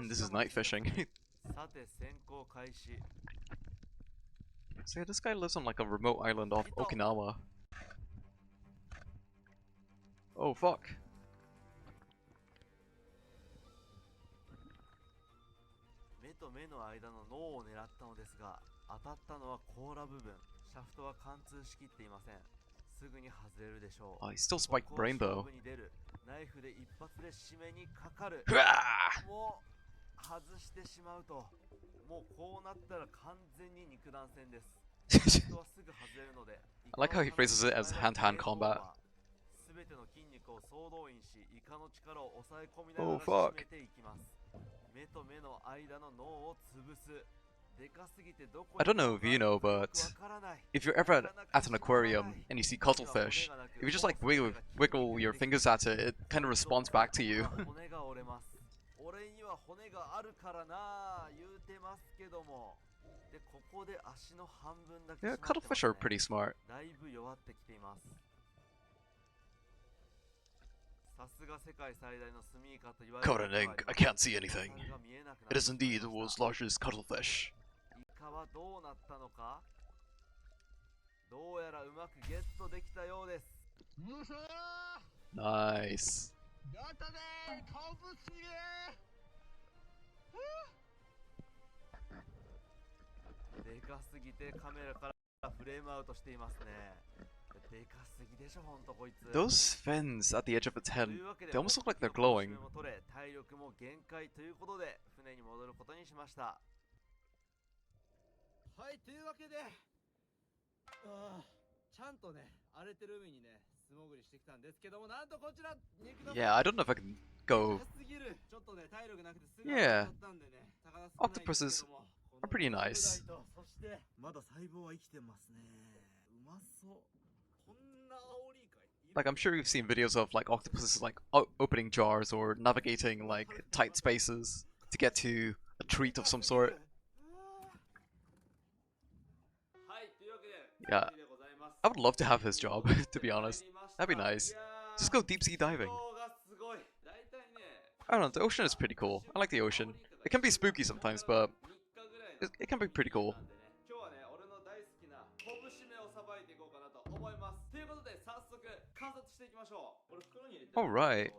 This is night fishing. So yeah, this guy lives on like a remote island off Okinawa. Oh fuck. Oh, he's still spiked brain though. I like how he phrases it as hand-to-hand combat. Oh fuck. I don't know if you know, but if you're ever at an aquarium and you see cuttlefish, if you just like wiggle your fingers at it, it kind of responds back to you. 俺には骨があるからな言うてますけどもでここで足の半分だけ Yeah, 締まってま cuttlefish す are ね pretty smart. だいぶ弱ってきていますさすが世界最大のスミイカと言われ Covered る in こと ink, は I ありま can't す see anything. 光が見えなくな It って is しまい indeed ま the した world's largest cuttlefish. イカはどうなったのかどうやらうまくゲットできたようです Nice. やったね顔ぶつげでかすぎてカメラからフレームアウトしていますねでかすぎでしょほんとこいつ Those fins at the edge of its head, というわけで they almost look like they're 目的の glowing. 小締めも取れ体力も限界ということで船に戻ることにしましたはいというわけでちゃんとね荒れてる海にね素潜りしてきたんですけどもなんとこちら肉の Yeah, I don't know if I can go. すぎるちょっとね体力なくてすぐ Yeah. 上がっちゃったんでね魚少ないんですけども are pretty nice. そしてまだ細胞は生きてますねうまそうこんなアオリイカいる Like, I'm sure you've seen videos of like octopuses like opening jars or navigating like tight spaces to get to a treat of some sort. はいというわけで Yeah, I would love to have his job, to be honest. That'd be nice. Just go deep sea diving. I don't know, the ocean is pretty cool. I like the ocean. It can be spooky sometimes, but it can be pretty cool. Alright.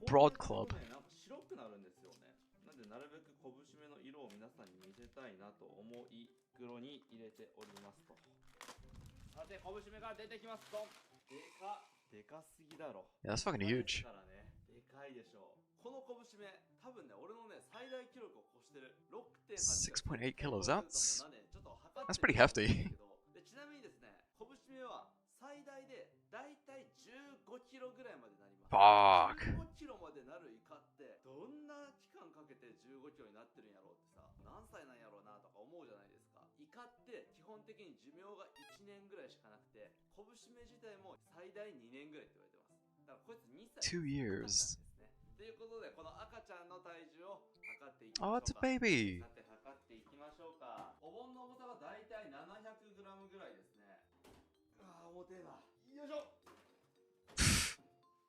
Broad club. 白くなるんですよね。なんでなるべく昆布締めの色を皆さんに見せたいなと思い袋に入れておりますと。さて昆布締めが出てきますと。でかすぎだろ。Yeah, that's fucking huge. からね、でかいでしょう。この昆布締め、多分ね、俺のね最大記録を越してる。6.8 6.8 kilos. That's ちょっと測って that's pretty hefty. でちなみにですね、昆布締めは最大でだいたい15キロぐらいまでなります。Fuck. 15キロまでなるイカってどんな期間かけて15キロになってるんやろうってさ、何歳なんやろうなとか思うじゃないですか。イカって基本的に寿命が1年ぐらいしかなくて、昆布締め自体も最大2年ぐらいって言われてます。だからこいつ2歳。2 years. ということでこの赤ちゃんの体重を測っていきましょ Oh, うか。 it's a baby. さて測っていきましょうか。お盆の重さはだいたい 700g ぐらいですね。ああ重てえな。よいしょ。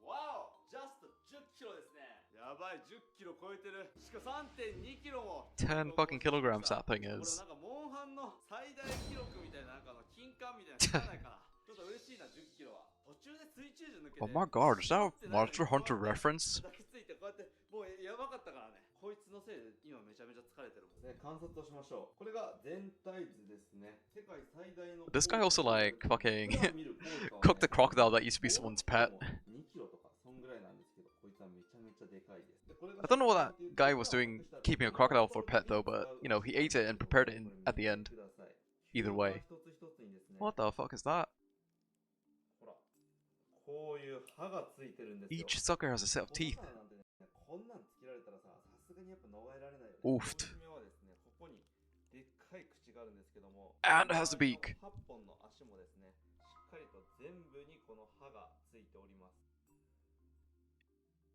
わお、ジャスト10キロですね。やばい、10キロ超えてる。しかも 3.2 キロも。10 fucking kilograms that thing これ is. なんかモンハンの最大記録みたいな、なんか金冠みたいなのつかないかな。ちょっと嬉しいな、10キロは。途中で水中銃抜けて。Oh my god, is that a Monster Hunter reference? 抱きついてこうやってもうやばかったからね。こいつのせいで今めちゃめちゃ疲れてるもんね。観察をしましょう。これが全体図ですね。世界最大の This guy also like fucking cooked a crocodile that used to be someone's pet. 2キロとかそんぐらいなんですけど、こいつはめちゃめちゃでかいです。 I don't know what that guy was doing keeping a crocodile for a pet though, but you know, he ate it and prepared it at the end. Either way. What the fuck is that? こういう歯がついてるんですよ。 Each sucker has a set of teeth. こんなんつけられたらさ、さすがにやっぱ逃れられないよね。 Oofed. このはですね、ここにでっかい口があるんですけども、 And has a beak. 8本の足もですね、しっかりと全部にこの歯がついております。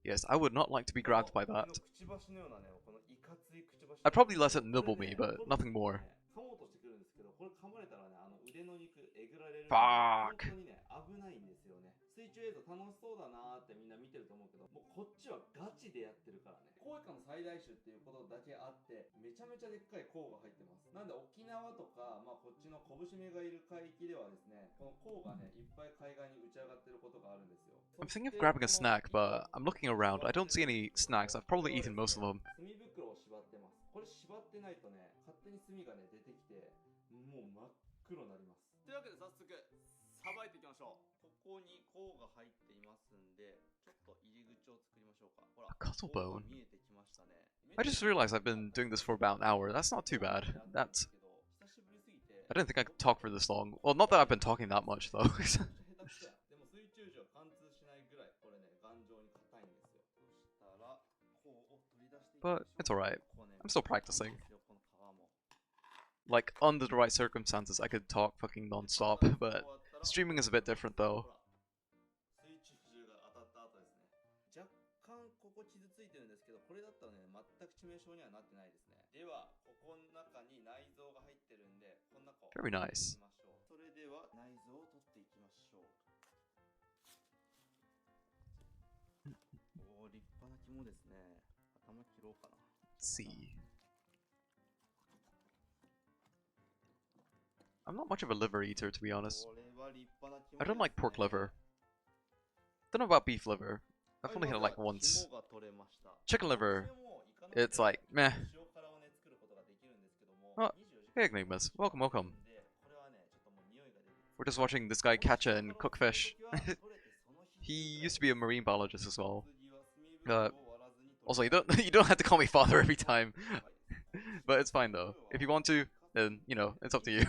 Yes, I would not like to be grabbed by that. くちばしのようなね、このいかついくちばし。 I'd probably let it nibble me, but nothing more. 噛もうとしてくるんですけど、これ噛まれたらね、腕の肉えぐられる。 Fuck. 本当にね、危ないんですよね。水中映像楽しそうだなーってみんな見てると思うけど、もうこっちはガチでやってるからね。コウイカの最大種っていうことだけあって、めちゃめちゃでっかいコウが入ってます。なんで沖縄とか、まあこっちの昆布締めがいる海域ではですね、このコウがね、いっぱい海岸に打ち上がってることがあるんですよ。 I'm thinking of grabbing a snack, but I'm looking around. I don't see any snacks. I've probably eaten most of them. 炭袋を縛ってます。これ縛ってないとね、勝手に炭がね、出てきて、もう真っ黒になります。というわけで早速、さばいていきましょう。ここにコウが入っていますんで、ちょっと入り口を作りましょうか。ほら、 A cuttle コウ bone. が見えてきましたね。 I just realized I've been doing this for about an hour. That's not too bad. That's. 久しぶりすぎて I didn't think I could talk for this long. Well, not that I've been talking that much though. 下手くそや。でも水中銃は貫通しないぐらい、これね、頑丈に硬いんですよ。そしたら、コウを取り出していきましょう。 But it's alright. ここね I'm still practicing. この皮も Like, under the right circumstances, I could talk fucking non-stop, but streaming is a bit different though. 水中銃が当たった後ですね。若干ここ傷ついてるんですけど、これだったらね、全く致命傷にはなってないですね。では、ここの中に内臓が入ってるんで、この中を Very 取ってい nice. きましょう。それでは内臓を取っていきましょう。おお、立派な肝ですね。頭切ろうかな。Let's see. I'm not much of a liver eater, to be honest. これは立派な肝 I です don't ね。 like pork liver. Don't know about beef liver. は I've い、 only ま had ず it は like once. 肝が取れました。 Chicken こ liver, れもイカの it's like, meh. 塩辛をね、作ることができるんですけども、 Oh, 24 hey 時間 Enigmas, welcome, welcome. で、これはね、ちょっともう匂いが出る。 We're just watching this guy catch and cook fish. He used to be a marine biologist as well. Also, you don't you don't have to call me father every time, but it's fine though. If you want to, then you know it's up to you.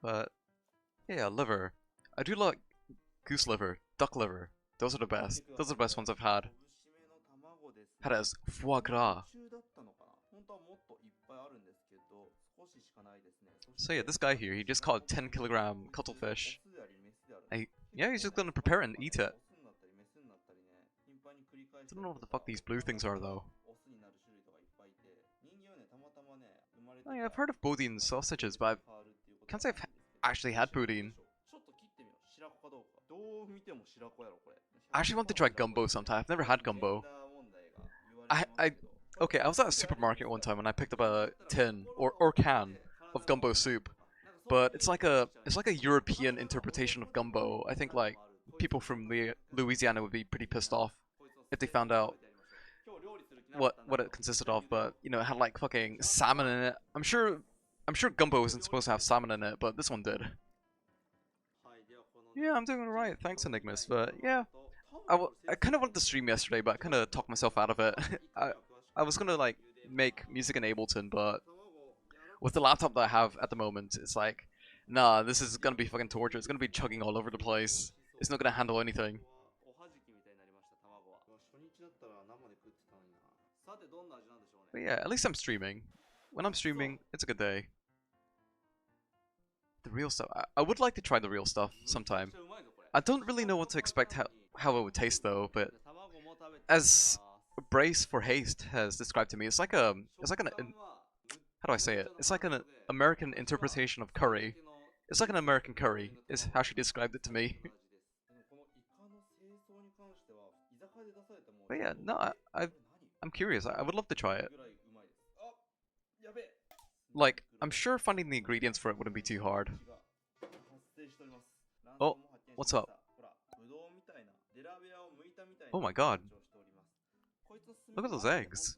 But yeah, liver. I do like goose liver, duck liver. Those are the best. Those are the best ones I've had. Had it as foie gras. So yeah, this guy here, he just caught a 10-kilogram cuttlefish. Yeah, he's just gonna prepare it and eat it. I don't know what the fuck these blue things are though. Oh yeah, I've heard of boudin sausages, but I can't say I've actually had boudin. I actually want to try gumbo sometime. I've never had gumbo. Okay, I was at a supermarket one time and I picked up a tin or can of gumbo soup, but it's like a European interpretation of gumbo. I think like people from Louisiana would be pretty pissed off if they found out what it consisted of. But you know, it had like fucking salmon in it. I'm sure gumbo isn't supposed to have salmon in it, but this one did. Yeah, I'm doing alright. Thanks, Enigmas. But yeah, I kind of wanted to stream yesterday, but I kind of talked myself out of it. I was gonna like make music in Ableton, but with the laptop that I have at the moment, it's like, nah, this is gonna be fucking torture. It's gonna be chugging all over the place. It's not gonna handle anything. But yeah, at least I'm streaming. When I'm streaming, it's a good day. The real stuff. I would like to try the real stuff sometime. I don't really know what to expect how it would taste though, but as Brace for Haste has described to me, it's like an how do I say it? It's like an American interpretation of curry. It's like an American curry, is how she described it to me. But yeah, no, I'm curious. I would love to try it. Like, I'm sure finding the ingredients for it wouldn't be too hard. Oh, what's up? Oh my god. Look at those eggs.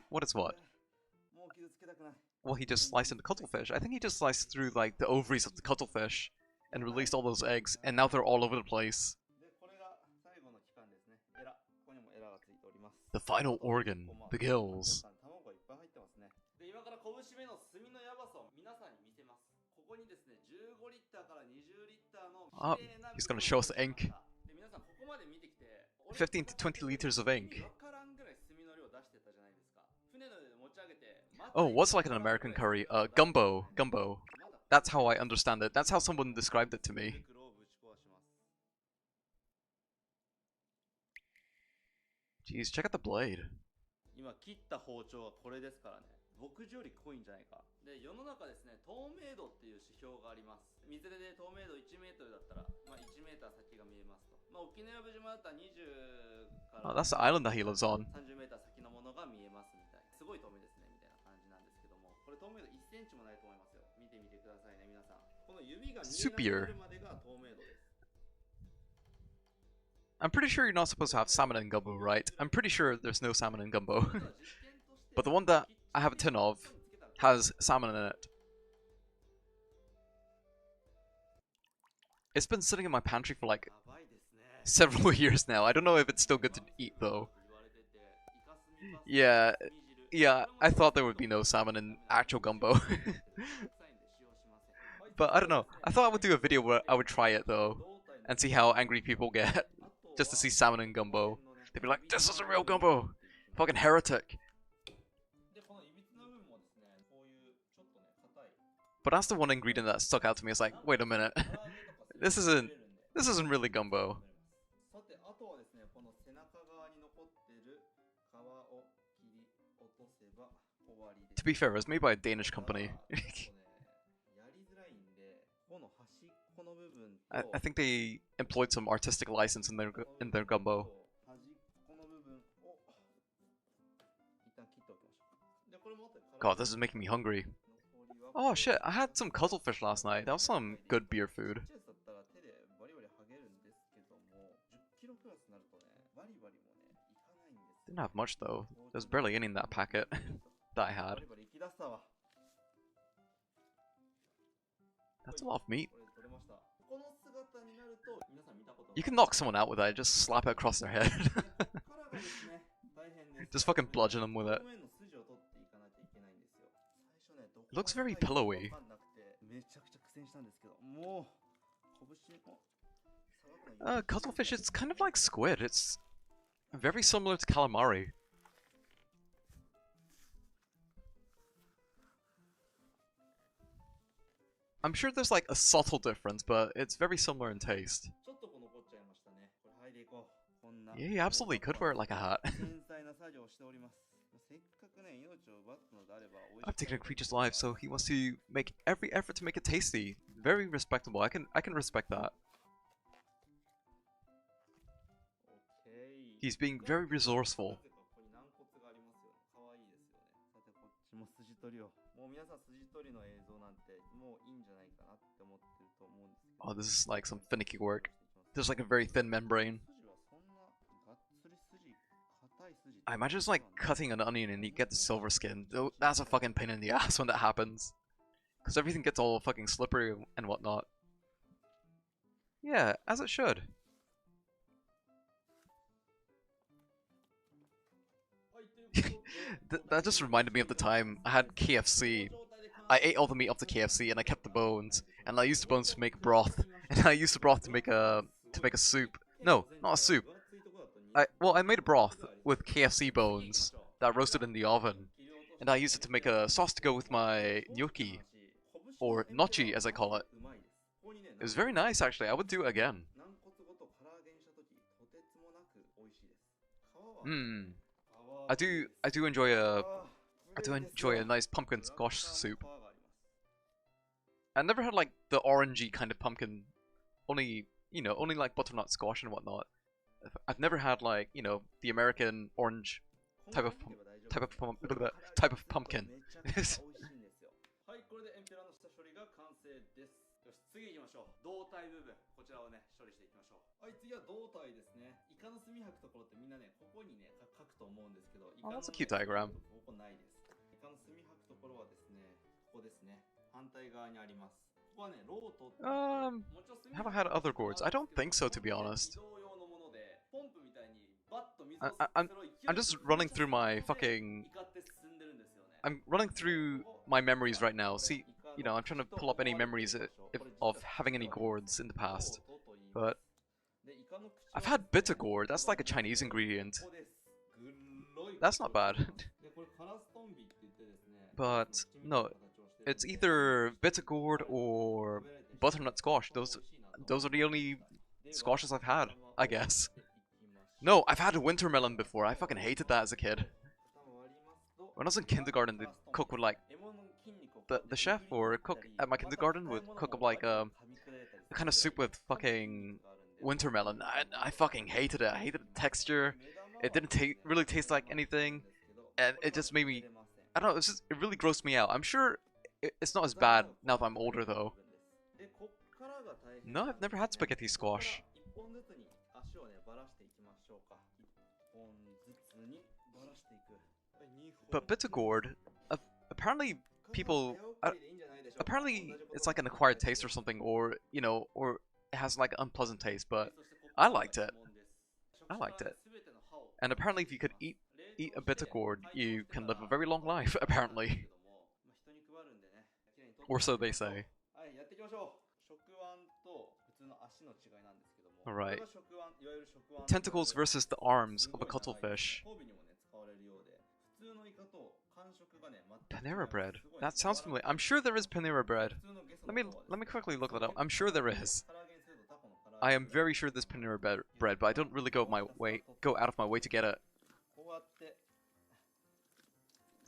What is what? Well, he just sliced into cuttlefish. I think he just sliced through like the ovaries of the cuttlefish and released all those eggs, and now they're all over the place. The final organ, the gills. Oh, he's gonna show us the ink. 15 to 20 liters of ink. Oh, what's like an American curry? Gumbo. Gumbo. That's how I understand it. That's how someone described it to me. Jeez, check out the blade. 今切った包丁はこれですからね。牧場より濃いんじゃないか。で、世の中ですね、透明度っていう指標があります。水辺で透明度1メートルだったら、まあ1メーター先が見えますと。まあ沖縄島だったら20から Oh, that's the island that he lives on. 30メーター先のものが見えますみたい。すごい透明ですねみたいな感じなんですけども、これ透明度1センチもないと思いますよ。見てみてくださいね皆さん。この指が見えなくなるまでが透明度です。I'm pretty sure you're not supposed to have salmon in gumbo, right? I'm pretty sure there's no salmon in gumbo. But the one that I have a tin of has salmon in it. It's been sitting in my pantry for like several years now. I don't know if it's still good to eat though. Yeah, I thought there would be no salmon in actual gumbo. But I don't know. I thought I would do a video where I would try it though, and see how angry people get, just to see salmon and gumbo. They'd be like, "This is a real gumbo, fucking heretic." But that's the one ingredient that stuck out to me. It's like, wait a minute, this isn't really gumbo. To be fair, it was made by a Danish company. I think they employed some artistic license in their gumbo. God, this is making me hungry. Oh shit, I had some cuttlefish last night. That was some good beer food. Didn't have much though. There's barely any in that packet that I had. That's a lot of meat. You can knock someone out with that, just slap it across their head. Just fucking bludgeon them with it. It looks very pillowy. Cuttlefish, it's kind of like squid. It's very similar to calamari. I'm sure there's like a subtle difference, but it's very similar in taste. Yeah, you absolutely could wear it like a hat. I've taken a creature's life, so he wants to make every effort to make it tasty. Very respectable. I can respect that. He's being very resourceful. Oh, this is like some finicky work. There's like a very thin membrane. I imagine it's like cutting an onion and you get the silver skin. That's a fucking pain in the ass when that happens. Because everything gets all fucking slippery and whatnot. Yeah, as it should. That just reminded me of the time I had KFC. I ate all the meat off the KFC and I kept the bones. And I used the bones to make broth. And I used the broth to make a soup. No, not a soup. I made a broth with KFC bones that I roasted in the oven, and I used it to make a sauce to go with my gnocchi, or nochi as I call it. It was very nice actually. I would do it again. I do enjoy a nice pumpkin squash soup. I never had like the orangey kind of pumpkin, only like butternut squash and whatnot. I've never had like, the American orange type of pumpkin. 次行きましょう。胴体部分、こちらをね、処理していきましょう。はい、次は胴体ですね。イカの墨吐くところってみんなね、ここにね、書くと思うんですけど、イカ Oh, の that's a cute diagram. ここないです。イカの墨吐くところはですね、ここですね。反対側にあります。ここはね、ロートって、もちろん墨 Have I had other gourds? I don't think so, to be honest. 移動用のもので、ポンプみたいにバッと水を I'm just running through my fucking. イカって進んでるんですよね。 I'm running through my memories right now. See, I'm trying to pull up any memories of having any gourds in the past. But I've had bitter gourd. That's like a Chinese ingredient. That's not bad. But no, it's either bitter gourd or butternut squash. Those are the only squashes I've had, I guess. No, I've had a winter melon before. I fucking hated that as a kid. When I was in kindergarten, the cook would like the chef or cook at my kindergarten would cook up like a kind of soup with fucking winter melon. I fucking hated it. I hated the texture. It didn't really taste like anything, and it just made me. I don't know. It really grossed me out. I'm sure it's not as bad now that I'm older though. No, I've never had spaghetti squash. But bitter gourd, apparently apparently it's like an acquired taste or something, or or it has like an unpleasant taste. But I liked it. And apparently, if you could eat a bitter gourd, you can live a very long life. Apparently, or so they say. きましょう。触腕と普通の足の違いなんですけども、 Alright. これが触腕、いわゆる触腕 Tentacles versus the arms of a cuttlefish. 交尾にもね使われるようで、普通のイカと感触がね全く違います。 Panera bread. すごい That sounds familiar. I'm sure there is Panera bread. 普通のゲソ Let の me 皮です let me quickly look that up. I'm sure there is. 唐揚げにするとタコの唐揚げ I am very sure there's Panera bread, but I don't really go out of my way to get it. こうやって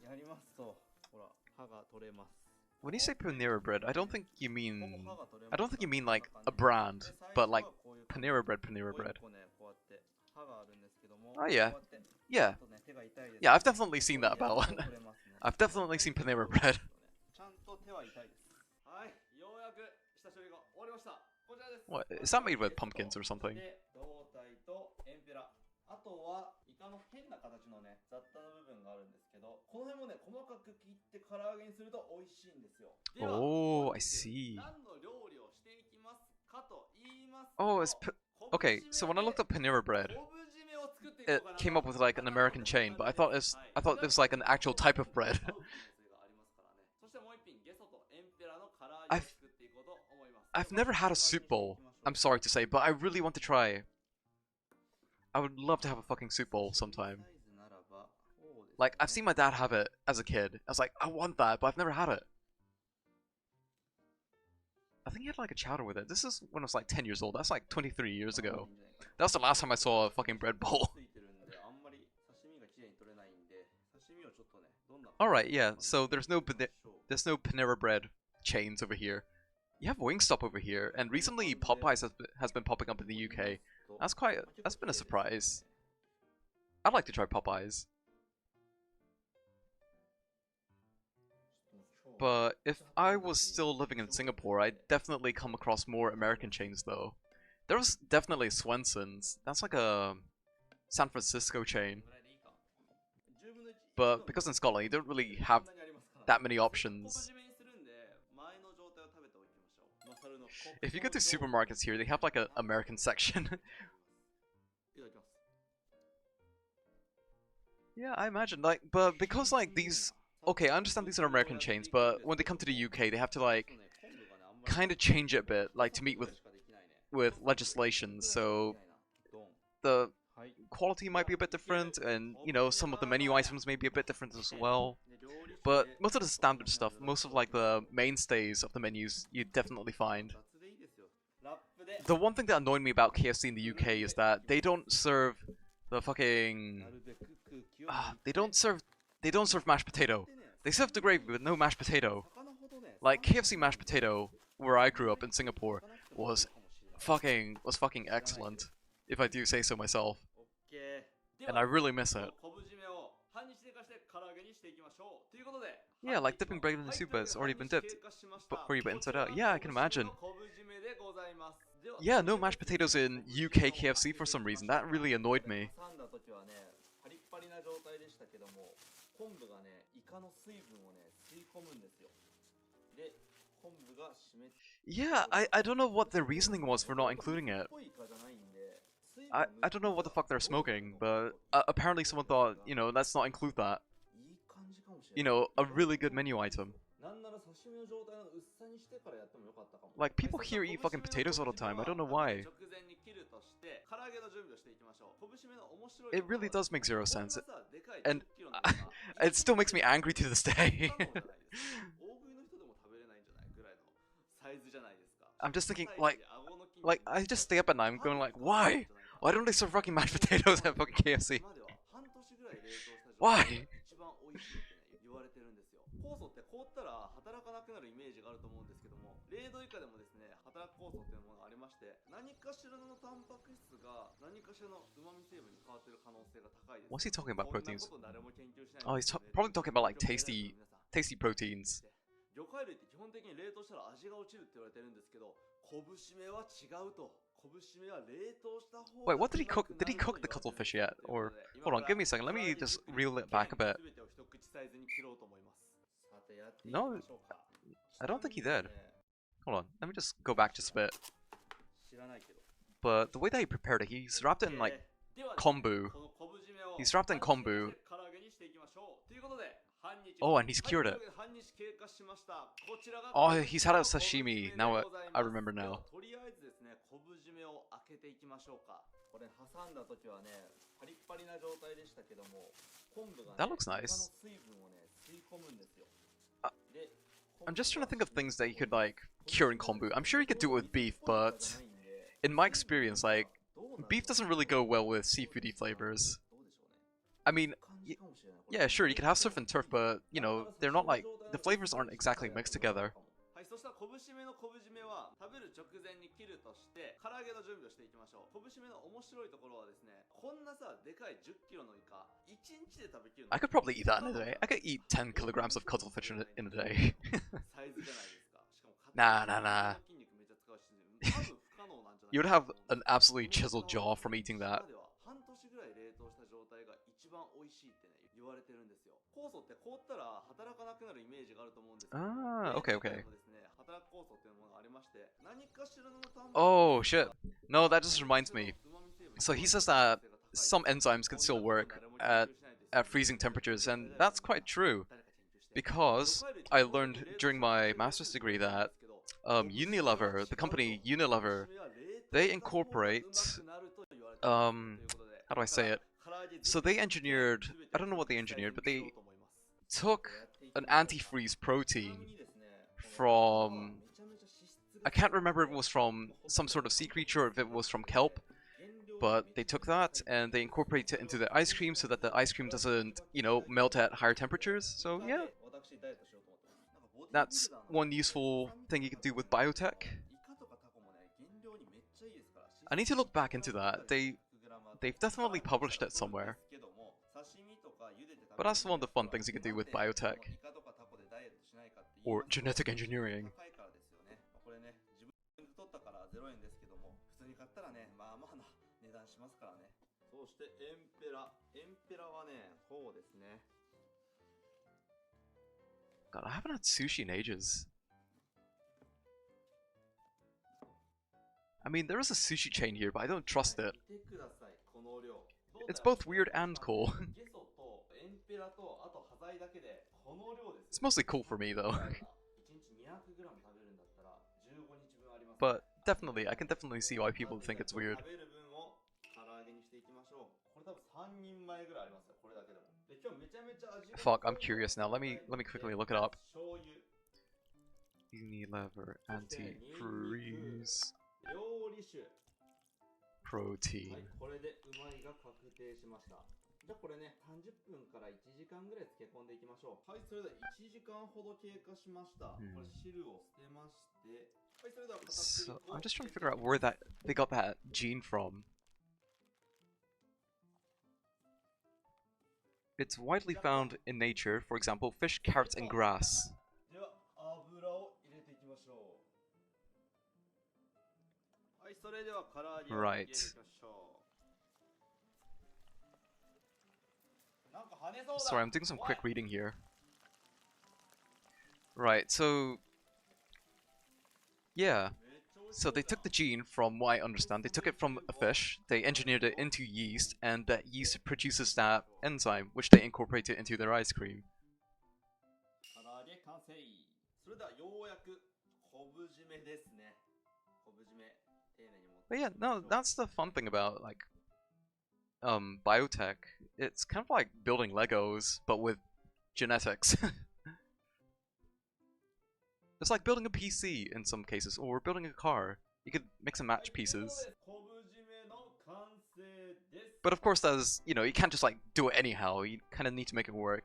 やりますと、ほら歯が取れます。 When you say Panera bread, I don't think you mean ほぼ歯が取れます。 I don't think you mean like a で brand, 最初 but は like こういう Panera bread, こ Panera ういう bread. こうね、こうやって歯があるんですけども、 Oh, yeah. こうやって Yeah. ちょっとね手が痛いです。 Yeah, I've definitely seen that こう about や one. ると取れますね。 I've definitely seen Panera bread. ちゃんと手は痛いです。はい、ようやく下処理が終わりました。こちらです。 What is that made with pumpkins or something? で、胴体とエンペラ。あとはイカの変な形のね雑多な部分があるんですけど、この辺もね細かく切って唐揚げにすると美味しいんですよ。では Oh, 本 I 日 see. 何の料理をしていきますかと言いますと、 Oh, it's okay. So when I looked up Panera bread, 昆布締めを作ってい it こうかなと came up with like an American chain, but I thought it was like an actual type of bread. 合う可能性がありますからね。そしてもう一品ゲソとエンペラの唐揚げを作っていこうと思います。 I've never had a soup bowl. I'm sorry to say, but I really want to try. I would love to have a fucking soup bowl sometime. Like, I've seen my dad have it as a kid. I was like, I want that, but I've never had it. I think he had like a chowder with it. This is when I was like 10 years old. That's like 23 years ago. That was the last time I saw a fucking bread bowl. Alright, yeah, so there's no Panera bread chains over here. You have Wingstop over here, and recently Popeyes has been popping up in the UK. That's been a surprise. I'd like to try Popeyes. But if I was still living in Singapore, I'd definitely come across more American chains though. There was definitely Swenson's. That's like a San Francisco chain. But because in Scotland you don't really have that many options. If you go to supermarkets here, they have like an American section. Yeah, I imagine. Like, but because like these, okay, I understand these are American chains, but when they come to the UK, they have to like kind of change it a bit, like to meet with legislation. So the quality might be a bit different, and you know some of the menu items may be a bit different as well. But most of the standard stuff, most of like the mainstays of the menus, you definitely find. The one thing that annoyed me about KFC in the UK is that they don't serve the fucking they don't serve mashed potato. They serve the gravy with no mashed potato. Like KFC mashed potato, where I grew up in Singapore, was fucking excellent, if I do say so myself. And I really miss it. Yeah, like dipping bread in the soup has already been dipped before you put inside out. Yeah, I can imagine. Yeah, no mashed potatoes in UK KFC for some reason. That really annoyed me. Yeah, I don't know what their reasoning was for not including it. I don't know what the fuck they're smoking, but apparently someone thought, you know, let's not include that. You know, a really good menu item. Like, people here eat fucking potatoes all the time, I don't know why. It really does make zero sense. And it still makes me angry to this day. I'm just thinking, like, I just stay up at night, I'm going like, why? Why don't they serve fucking mashed potatoes at fucking KFC? Why? 酵素って凍ったら働かなくなるイメージがあると思うんですけども、0度以下でもですね、働く酵素っていうものがありまして、何かしらのタンパク質が何かしらの旨味成分に変わっている可能性が高いです。What's he talking about proteins? Oh, he's probably talking about like tasty proteins. 魚介類って基本的に冷凍したら味が落ちるって言われてるんですけど、昆布締めは違うと。昆布締めは冷凍した方が。Wait, what did he cook? Did he cook the cuttlefish yet? Or hold on, give me a second. Let me just reel it back a bit. No, I don't think he did. Hold on, let me just go back just a bit. But the way that he prepared it, he's wrapped it in like kombu. He's wrapped in kombu. Oh, and he's cured it. Oh, he's had a sashimi. Now I remember now. とりあえずですね、昆布締めを開けていきましょうか。これ挟んだ時はね、パリッパリな状態でしたけども、昆布がね、 That looks 他の nice. 水分をね、吸い込むんですよ。 Uh, で、 I'm just trying to think of things that you could like cure in kombu. I'm sure you could do it with beef, but in my experience, like beef doesn't really go well with seafoody flavors. I mean, yeah, sure, you can have surf and turf, but you know, they're not like the flavors aren't exactly mixed together. はい、そしたら昆布締めの昆布締めは食べる直前に切るとして唐揚げの準備をしていきましょう。昆布締めの面白いところはですね、こんなさでかい10キロのイカ1日で食べきるの。 I could probably eat that in a day. I could eat 10 kilograms of cuttlefish in a day. サイズじゃないですか。しかも Nah, nah, nah. 筋肉めっちゃ使うし、多分不可能なんじゃない You would have an absolutely chiseled jaw from eating that. 半年ぐらい冷凍した状態が一番美味しいってね言われてるんですよ。酵素って凍ったら働かなくなるイメージがあると思うんですけど、 Ah, okay, okay. ですね、働く酵素っていうものがありまして、何かしらの単 Oh, shit. No, that just reminds me. So he says that some enzymes can still work at freezing temperatures, and that's quite true. Because I learned during my master's degree that Unilever, the company Unilever, they incorporate, how do I say it? So they engineered, I don't know what they engineered, but they took an antifreeze protein from, I can't remember if it was from some sort of sea creature or if it was from kelp, but they took that and they incorporated it into the ice cream so that the ice cream doesn't, you know, melt at higher temperatures. So yeah, that's one useful thing you can do with biotech. I need to look back into that. They've definitely published it somewhere. But that's one of the fun things you can do with biotech. Or genetic engineering. そしてエンペラはね、そうですね。 God, I haven't had sushi in ages. I mean, there is a sushi chain here, but I don't trust it. 見てください、この量。 It's both weird and cool. ゲソとエンペラとあと端材だけでこの量です It's mostly cool for me though. 1日 200g 食べるんだったら15日分あります。 But definitely, I can definitely see why people think it's weird. 食べる分を唐揚げにしていきましょう。これ多分3人前ぐらいありますよ、これだけでも。で、今日めちゃめちゃ味が Fuck, I'm curious now. Let me quickly look it up. 醤油、 Unilever anti-freeze 料理酒。 protein. はい、これでうまいが確定しました。じゃあこれね、30分から1時間ぐらい漬け込んでいきましょう。はい、それでは1時間ほど経過しました。これ汁を捨てまして、はい、それでは片栗 So 粉 I'm just trying to figure out where that they got that gene from. It's widely found in nature, for example, fish, carrots, and grass. では油を入れていきましょう。はい、それでは唐揚げを入れていきましょう。なんか跳ねそうだ。 Sorry, I'm doing some quick reading here. Right, so yeah. So they took the gene from what I understand, they took it from a fish, they engineered it into yeast, and that yeast produces that enzyme, which they incorporated into their ice cream. 唐揚げ完成。それではようやく昆布締めですね。昆布締め丁寧に持って。 But yeah, no, that's the fun thing about like biotech. It's kind of like building Legos, but with genetics. It's like building a PC in some cases, or building a car. You could mix and match pieces. 昆布締めの完成です。 But of course, there's, you know, you can't just like do it anyhow. You kind of need to make it work.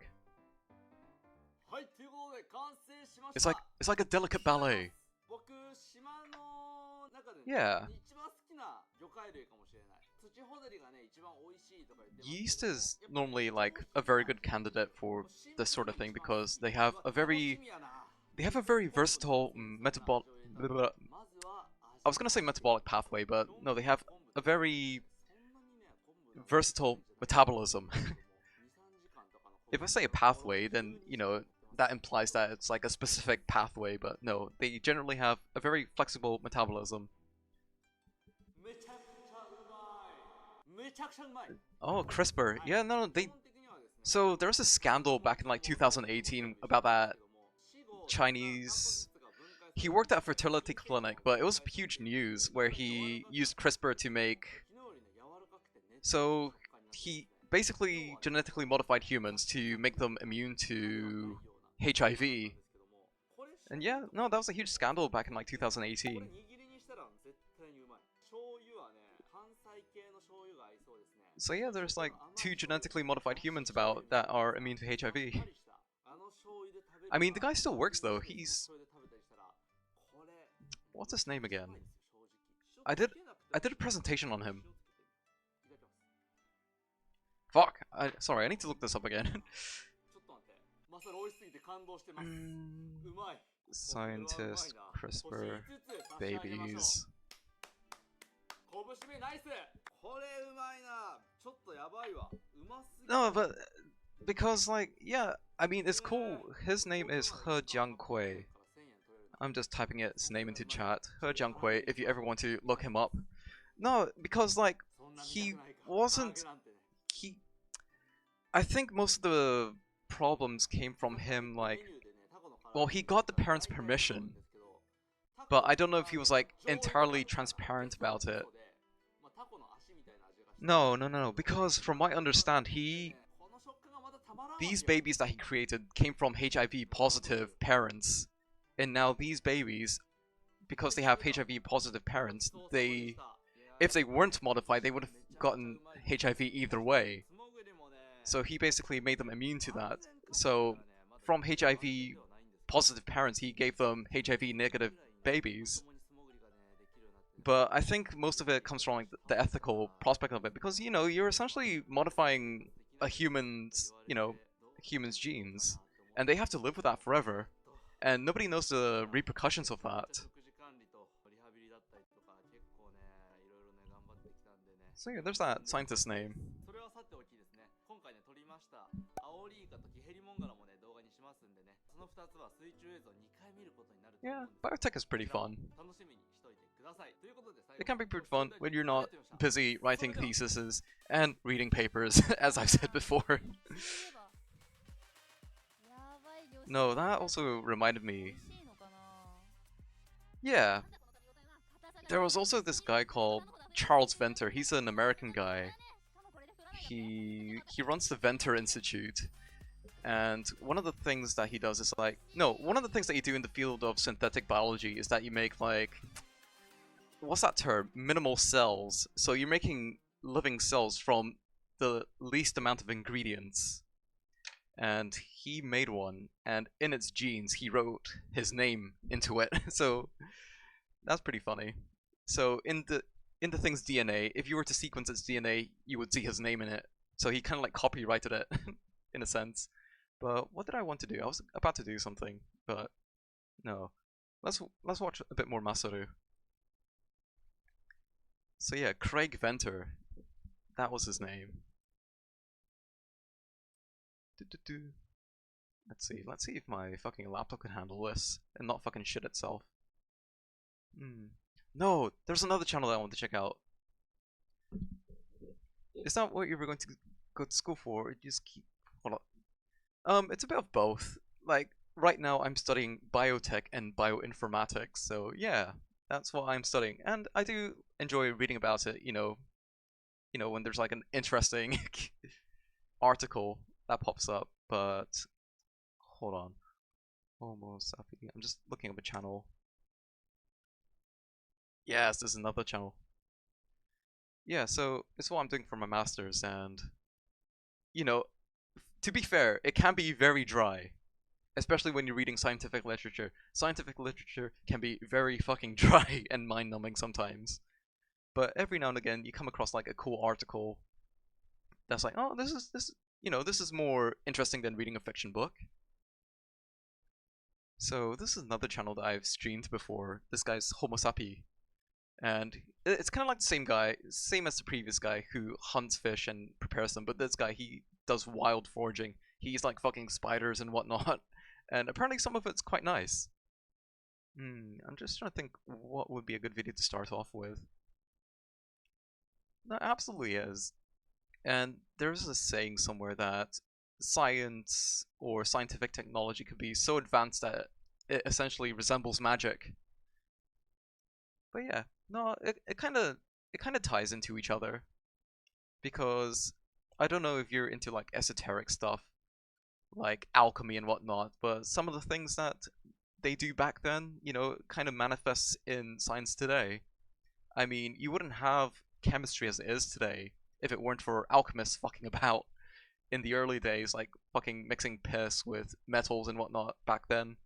はい、ということで完成しました。 It's like a delicate ballet. 僕、島の中で、ね、 Yeah. 一番好きな魚介類かもしれない。土ホタルがね、一番美味しいとか言ってます。 Yeast is normally like a very good candidate for this sort of thing because they have a very versatile metabolic. I was gonna say metabolic pathway, but no, they have a very versatile metabolism. If I say a pathway, then you know that implies that it's like a specific pathway, but no, they generally have a very flexible metabolism. めちゃくちゃうまい。めちゃくちゃうまい。 Oh, CRISPR. Yeah, no, So there was a scandal back in like 2018 about that Chinese. He worked at a fertility clinic, but it was huge news where he used CRISPR to make. So he basically genetically modified humans to make them immune to HIV. And yeah, no, that was a huge scandal back in like 2018. So yeah, there's like two genetically modified humans about that are immune to HIV. I mean, the guy still works though. He's what's his name again? I did I did a presentation on him. Fuck. Sorry, I need to look this up again. Scientist CRISPR babies. No, but because like yeah, I mean it's cool. His name is He Jiankui. I'm just typing his name into chat. He Jiankui. If you ever want to look him up. No, because like he wasn't he. I think most of the problems came from him like. Well, he got the parents' permission, but I don't know if he was like entirely transparent about it. No, no, no, no. Because from what I understand, these babies that he created came from HIV positive parents, and now these babies, because they have HIV positive parents, if they weren't modified, they would have gotten HIV either way. So he basically made them immune to that. So from HIV positive parents, he gave them HIV negative babies. But I think most of it comes from like the ethical prospect of it, because you're essentially modifying a human's genes, and they have to live with that forever, and nobody knows the repercussions of that. So yeah, there's that scientist's name. Yeah, biotech is pretty fun. It can be pretty fun when you're not busy writing theses and reading papers, as I've said before. No, that also reminded me. Yeah, there was also this guy called Charles Venter. He's an American guy. He runs the Venter Institute, and one of the things that he does is like one of the things that you do in the field of synthetic biology is that you make like what's that term? Minimal cells. So you're making living cells from the least amount of ingredients. And he made one, and in its genes he wrote his name into it. So that's pretty funny. So in the thing's DNA, if you were to sequence its DNA, you would see his name in it. So he kind of like copyrighted it in a sense. But what did I want to do? I was about to do something, but no. Let's watch a bit more Masaru. So yeah, Craig Venter. That was his name. Let's see. Let's see if my fucking laptop can handle this and not fucking shit itself. No, there's another channel that I want to check out. Is that what you were going to go to school for? Or just keep. Hold on. It's a bit of both. Like right now, I'm studying biotech and bioinformatics. So yeah, that's what I'm studying, and I do enjoy reading about it. When there's like an interesting article that pops up. But hold on, Homo sapien. I'm just looking up a channel. Yes, there's another channel. Yeah, so it's what I'm doing for my masters, and to be fair, it can be very dry, especially when you're reading scientific literature. Scientific literature can be very fucking dry and mind-numbing sometimes. But every now and again, you come across like a cool article that's like, oh, this is more interesting than reading a fiction book. So this is another channel that I've streamed before. This guy's Homo Sapi, and it's kind of like the same guy, same as the previous guy who hunts fish and prepares them. But this guy, he does wild foraging. He's like fucking spiders and whatnot, and apparently some of it's quite nice. I'm just trying to think what would be a good video to start off with. No, absolutely is. And there's a saying somewhere that science or scientific technology could be so advanced that it essentially resembles magic. But yeah, no, it kind of ties into each other because I don't know if you're into like esoteric stuff, like alchemy and whatnot, but some of the things that they do back then, kind of manifests in science today. I mean, you wouldn't have chemistry as it is today if it weren't for alchemists fucking about in the early days, like fucking mixing piss with metals and whatnot back then.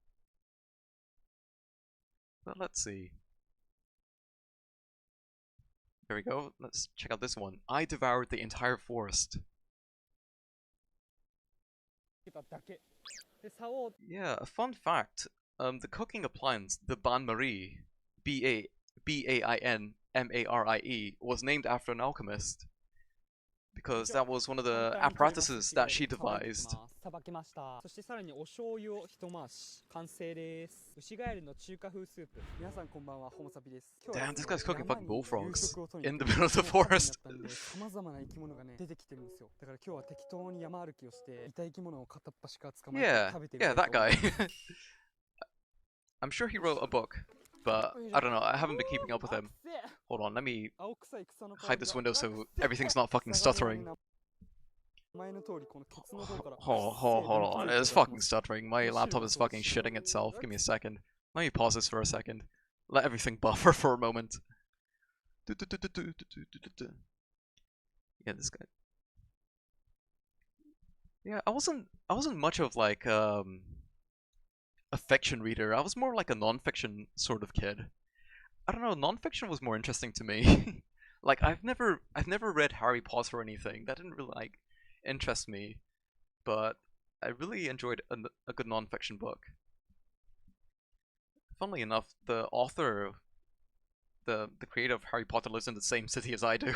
But let's see. Here we go. Let's check out this one. I devoured the entire forest. Yeah, a fun fact. The cooking appliance, the bain-marie, Bainmarie, was named after an alchemist. Because that was one of the apparatuses that she devised. Damn, this guy's cooking fucking bullfrogs in the middle of the forest. Yeah, that guy. I'm sure he wrote a book, but I don't know, I haven't been keeping up with him. Hold on, let me hide this window so everything's not fucking stuttering. Hold on, it's fucking stuttering. My laptop is fucking shitting itself. Give me a second. Let me pause this for a second. Let everything buffer for a moment. Yeah, this guy. Yeah, I wasn't much of like a fiction reader. I was more like a non-fiction sort of kid. I don't know, non-fiction was more interesting to me. Like I've never read Harry Potter or anything. That didn't really like interest me, but I really enjoyed a good non-fiction book. Funnily enough, the author, the creator of Harry Potter lives in the same city as I do.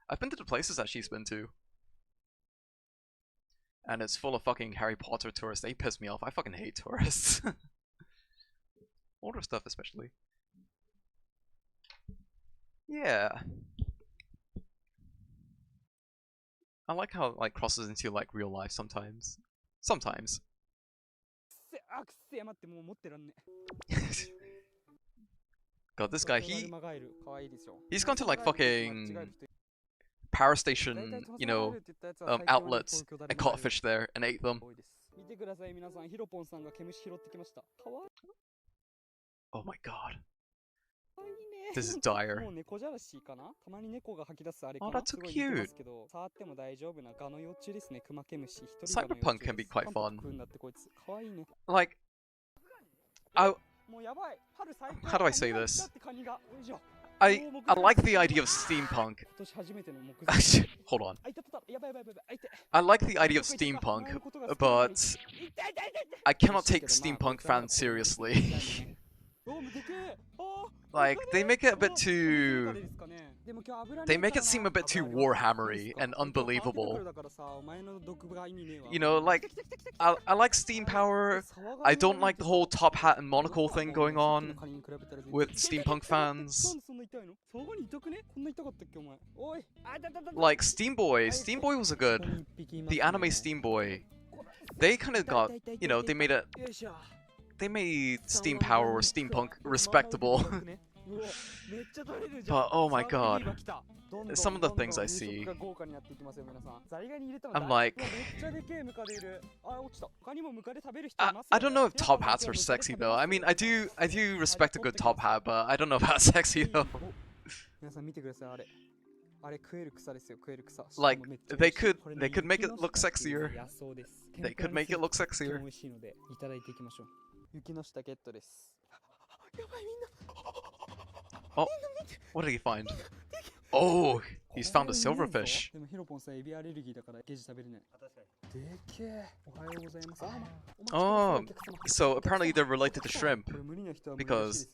I've been to the places that she's been to. And it's full of fucking Harry Potter tourists. They piss me off. I fucking hate tourists. Older stuff especially. Yeah. I like how it like crosses into like real life sometimes. Sometimes. God, this guy, he's gone to like fucking power station, outlets and caught fish there and ate them. Oh my god. This is dire. Oh, that's so cute. Cyberpunk can be quite fun. Like, how do I say this? I like the idea of steampunk. Hold on. I like the idea of steampunk, but I cannot take steampunk fans seriously. Like, they make it a bit too... They make it seem a bit too Warhammery and unbelievable. Like, I like steam power. I don't like the whole top hat and monocle thing going on with steampunk fans. Like, Steam Boy was a good... The anime Steam Boy. They kind of got, they made it... They made steam power or steampunk respectable. But oh my god, some of the things I see, I'm like, I don't know if top hats are sexy though. I mean, I do respect a good top hat, but I don't know about sexy though. Like, they could make it look sexier. They could make it look sexier. Oh, what did he find? Oh, he's found a silverfish. Oh, so apparently they're related to shrimp. Because...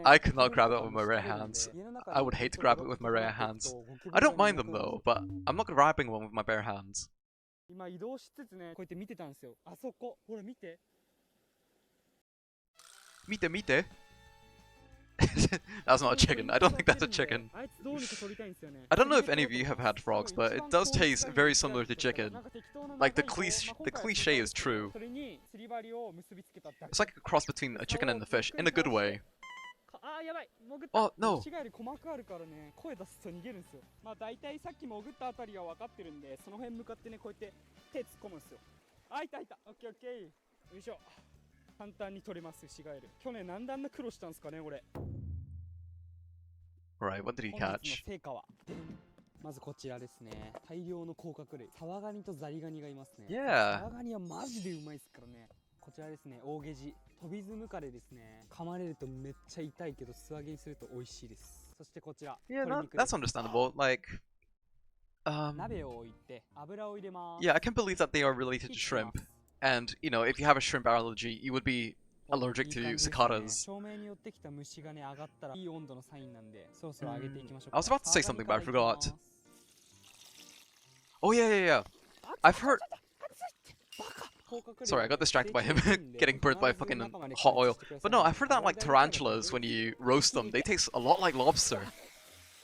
I could not grab it with my bare hands. I would hate to grab it with my bare hands. I don't mind them though, but I'm not grabbing one with my bare hands. 今移動しつつね、こうやって見てたんですよ。あそこ、ほら見て。見て見て。That's not a chicken. I don't think that's a chicken. I don't know if any of you have had frogs, but it does taste very similar to chicken. Like the cliche is true. It's like a cross between a chicken and a fish, in a good way. Oh, no! 違い細かあるからね、声出すと逃げるんですよ。まあ大体さっき潜ったあたりは分かってるんで、その辺向かってね、こうやって手突っ込むんですよ。あ、いたいた。オッケーオッケー。よいしょ。簡単に取れます、ウシガエル。去年何段の苦労したんですかね、これ。Right, what did he 本日の catch? 成果は。まずこちらですね。大量の甲殻類。サワガニとザリガニがいますね。サ Yeah. ワガニはマジでうまいですからね。こちらですね、大ゲジ。トビズムカレですね。噛まれるとめっちゃ痛いけど素揚げにすると美味しいです。そしてこちら。 Yeah, 鶏肉 that's understandable. Like, 鍋を置いて油を入れます。 yeah, I can't believe that they are related to 切ってま shrimp. す。 And, you know, if you have a shrimp allergy, you would be allergic いい to 感じですね。 cicadas. 照明に寄ってきた虫がね上がったらいい温度のサインなんで、そろそろ上げていきましょう I was about to say サワ something, ガ but I ニからいきます。 forgot. Oh, yeah, yeah, yeah. I've heard. 甲殻類 Sorry, I got distracted by him 成長するんで getting burnt by 必ず fucking 中まで hot 加 oil. 熱してください But no, I've heard that like 油大体 tarantulas, when you roast them, they taste a lot like lobster.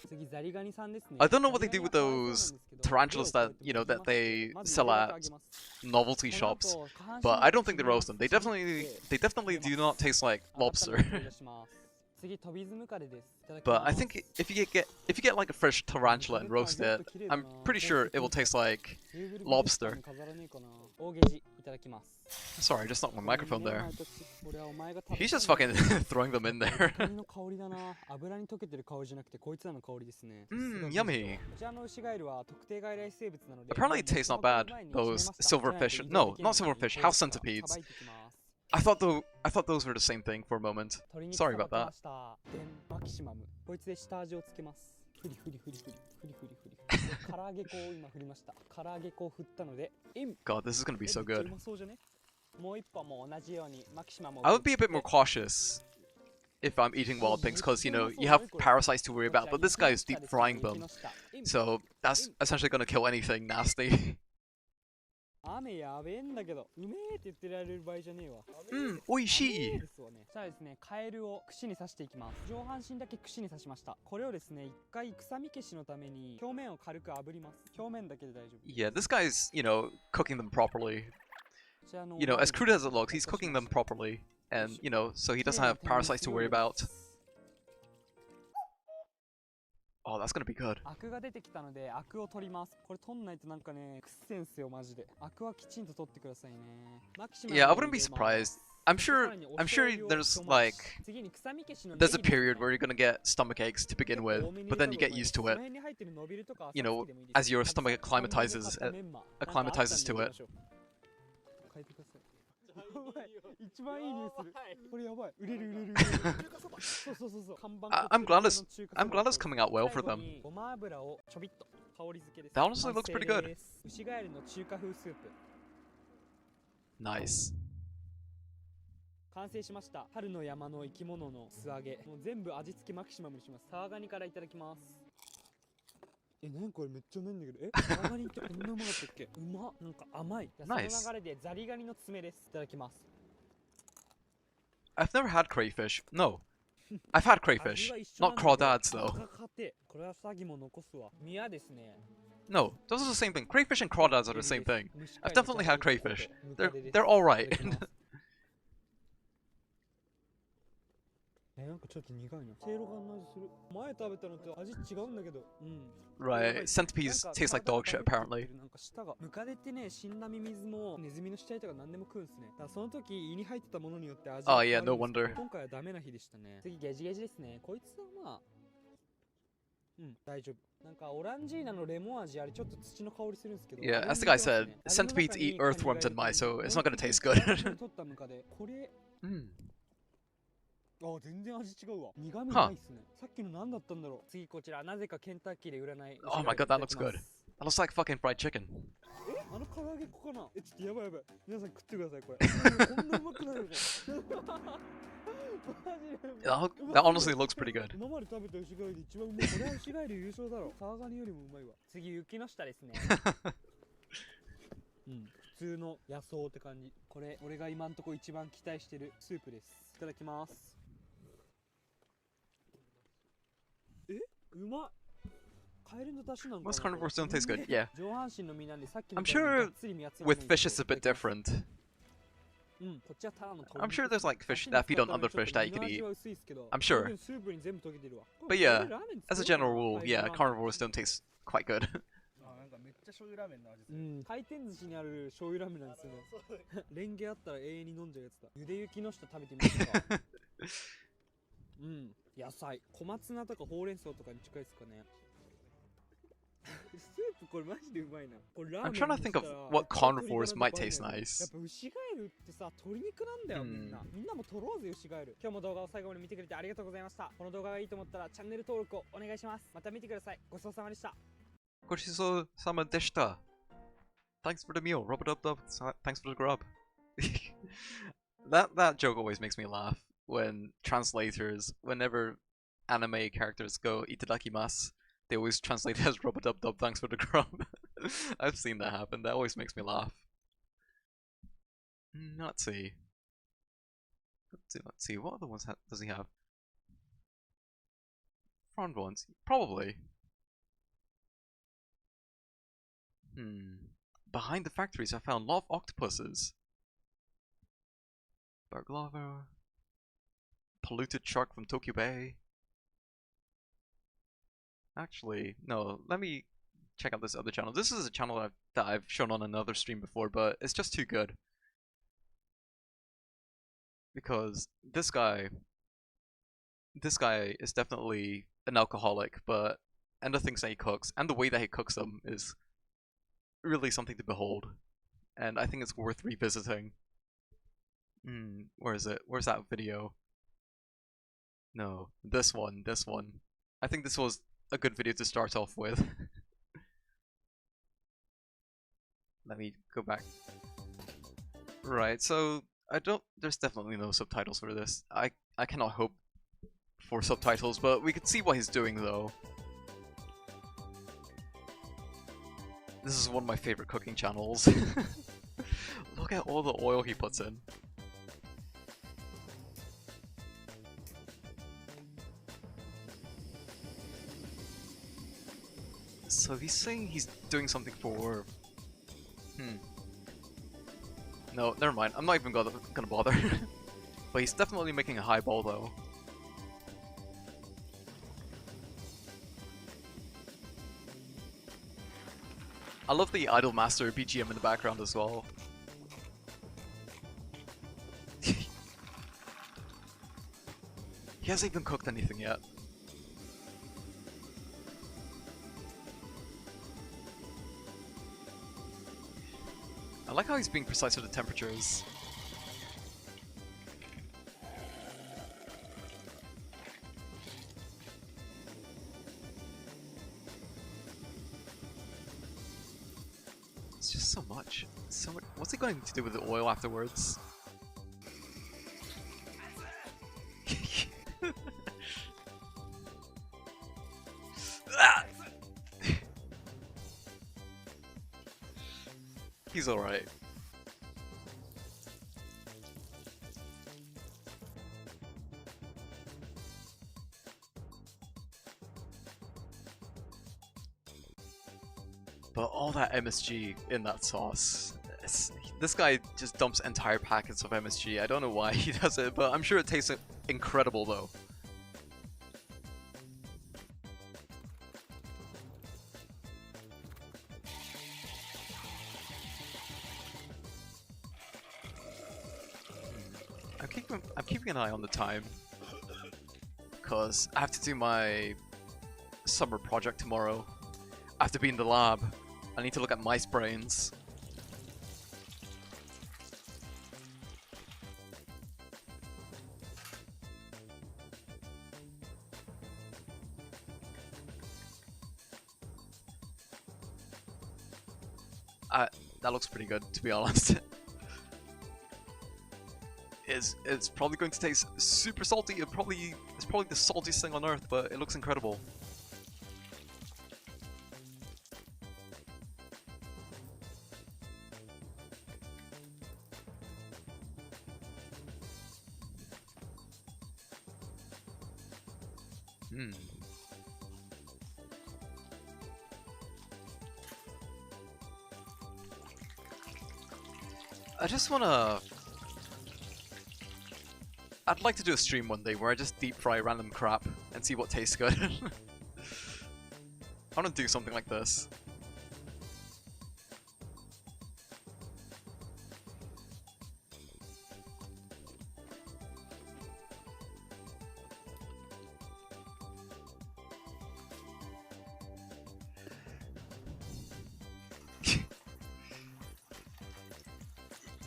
次ザリガニさんですね。 I don't know what they ザリ do ガ with ニは those かわいそうなんですけど tarantulas that, you know, that they まず sell 茹でて at あげます。 novelty この後 shops. 下半身 But の I don't think they 切りま roast す them. They 切り definitely, 取って they definitely do not taste like 温め lobster. て取り出します。次トビズムカレです。いただき But ま I す。 think if you get like a fresh tarantula and roast it, I'm pretty sure it will taste like lobster. 飾らねえかな。大ゲジいただきます。 Sorry, I just knocked my microphone there. 俺はお前が食べ He's たい just fucking throwing them in there. カニの香りだな。油に溶けてる香りじゃなくてこいつらの香りですね。 Yummy. こちらのウシガエルは特定外来生物なので Apparently it tastes not bad. Those silverfish. No, not silverfish. House centipedes. I thought those were the same thing for a moment. Sorry about that. マキシマム。こいつで下味をつけます。フリフリフリフリフリフリフリフリ。唐揚げ粉を今振りました。唐揚げ粉を振ったので、God, this is gonna be so めっちゃ good. うまそうじゃね？もう一本も同じようにマキシマムを I would be a bit more cautious if I'm eating wild things, because you know you have parasites to worry about. But this guy is deep frying them, so that's essentially gonna kill anything nasty. 雨やべえんだけど、うめえって言ってられる場合じゃねえわ。Oishii. ですわね。じゃあですね、カエルを串に刺していきます。上半身だけ串に刺しました。これをですね、一回臭み消しのために表面を軽く炙ります。表面だけで大丈夫。 Yeah, this guy's, you know, cooking them properly. こちらの You know, as crude as it looks, he's cooking them properly, and you know, so he doesn't have parasites to worry about. Oh, that's gonna be good. アクが出てきたので、アクを取ります。これ取んないとなんかね、くっせんすよマジで。アクはきちんと取ってくださいね。マキシマム Yeah, I を wouldn't 入 be れます。 surprised. I'm で sure. さらにお I'm 醤 sure 油を there's ひと回し like 次に臭み消しの there's a ネギですね period where you're gonna get stomach aches to begin with, 多めに but 入れ then た you 方 get がいい used to この it. 辺に入ってる伸びるとか You 朝 know, 好きでもいいです as your あと stomach さ acclimatizes サーモンの買ったメンマ acclimatizes to なんかあ it. ったんで入れましょう変えてくださいやばい一番いい匂いするこれやばい売れる売れる売れるそうそうそうそう看板 I'm glad it's coming out well for 最後 them. にごま油をちょびっと香り付けです That honestly looks pretty good. 完成ですウシガエルの中華風スープ Nice. 完成しました春の山の生き物の素揚げもう全部味付けマキシマムにしますサワガニからいただきますなんかこれめっちゃうまいんだけどサワガニってこんなうまかったっけうまなんか甘いその Nice. 流れでザリガニの爪ですいただきます I've never had crayfish. No, I've had 味 crayfish, は一緒な not んだけど crawdads though. 赤かてこれは詐欺も残すわ宮ですね No, those are the same thing. Crayfish and crawdads are the same thing. 蒸し I've 返り definitely ジャ had ガイモ crayfish. ムカ They're デです they're all い right. ただきますなんかちょっと苦いな。せいろがんの味する。前食べたのと味違うんだけど。Right, centipedes taste like dog shit apparently. なんか舌がムカデってね、死んだミミズもネズミの死体とか何でも食うんすね。だからその時胃に入ってたものによって味が Oh 変 yeah, わる no んですけど wonder. 今回はダメな日でしたね。次ゲジゲジですね。こいつはまあ大丈夫。なんかオランジーナのレモン味あれちょっと土の香りするんですけど。 Yeah, as the guy said, centipedes eat earthworms and mice, so it's not gonna taste good. 取ったムカデ。これあ、全然味違うわ。苦味ないっすね。さっきの何だったんだろう。次こちら、なぜかケンタッキーで売らない。Oh my god, that looks good. That looks like fucking fried chicken. あの唐揚げ粉かなちょっとやばいやばい。皆さん食ってください、これ。こんなうまくないのか。That honestly looks pretty good. 今まで食べたウシガエルで一番うまい。これはウシガエル優勝だろ。サワガニよりもうまいわ。次、雪の下ですね。普通の野草って感じ。これ、俺が今んとこ一番期待してるスープです。いただきます。うまっ。カエルの出汁なんかな。 Most carnivores don't taste good. Yeah. 上半身の身なんでさっきみ I'm たいにが sure っつり身はついてない with んです fish け it's ど a bit いただきます different. うん、こっちはただの鶏 I'm 肉 sure です there's like 出 fish 汁 that に feed 使 on った other ちょっ fish と that you 身 could の味 eat. は薄いですけど I'm その sure. 分スープに全部溶けてるわ。 But これ yeah, ラーメン as a 作ろうか general な rule, カエル yeah, ラーメン carnivores don't taste quite good. あ、なんかめっちゃ醤油ラーメンの味すうる。ん、回転寿司にある醤油ラーメンなんですよね。レンゲあったら永遠に飲んじゃうやつだ。ゆで雪の下食べてみますか。うん、野菜小松菜とかほうれん草とかに近いですかね。スープこれマジでうまいな。これラーメ I'm ン trying to に think した of ら what 絶対鶏 carnivores ガラ might でバ taste レない。やっ nice. ぱウシガエルってさ鶏肉なんだよ、みんなみんなも取ろうぜウシガエル。今日も動画を最後まで見てくれてありがとうございました。この動画がいいと思ったらチャンネル登録をお願いします。また見てください。ごちそうさまでした。 Goshiso-sama deshita. Thanks for the meal. Rub it up, dub. Thanks for the grub. That joke always makes me laugh when translators, whenever anime characters go itadakimasu, they always translate it as rub it up, dub. Thanks for the grub. I've seen that happen. That always makes me laugh. Let's see. Let's see. What other ones does he have? Frond ones, probably. Behind the factories, I found a lot of octopuses. Burglava. Polluted shark from Tokyo Bay. Actually, no, let me check out this other channel. This is a channel that I've shown on another stream before, but it's just too good. Because this guy is definitely an alcoholic, and the things that he cooks, and the way that he cooks them is really something to behold. And I think it's worth revisiting. Where is it? Where's that video? No, this one. I think this was a good video to start off with. Let me go back. Right, so there's definitely no subtitles for this. I cannot hope for subtitles, but we can see what he's doing though. This is one of my favorite cooking channels. Look at all the oil he puts in. So he's saying he's doing something for... No, never mind. I'm not even gonna bother. But he's definitely making a highball though. I love the Idolmaster BGM in the background as well. He hasn't even cooked anything yet. I like how he's being precise with the temperatures. It's just so much. So much. What's he going to do with the oil afterwards? He's alright. But all that MSG in that sauce. This guy just dumps entire packets of MSG. I don't know why he does it, but I'm sure it tastes incredible though. I'm keeping an eye on the time, because I have to do my summer project tomorrow. I have to be in the lab. I need to look at mice brains. That looks pretty good, to be honest. It's probably going to taste super salty. It's probably the saltiest thing on earth, but it looks incredible. I just wanna... I'd like to do a stream one day where I just deep fry random crap and see what tastes good. I wanna do something like this.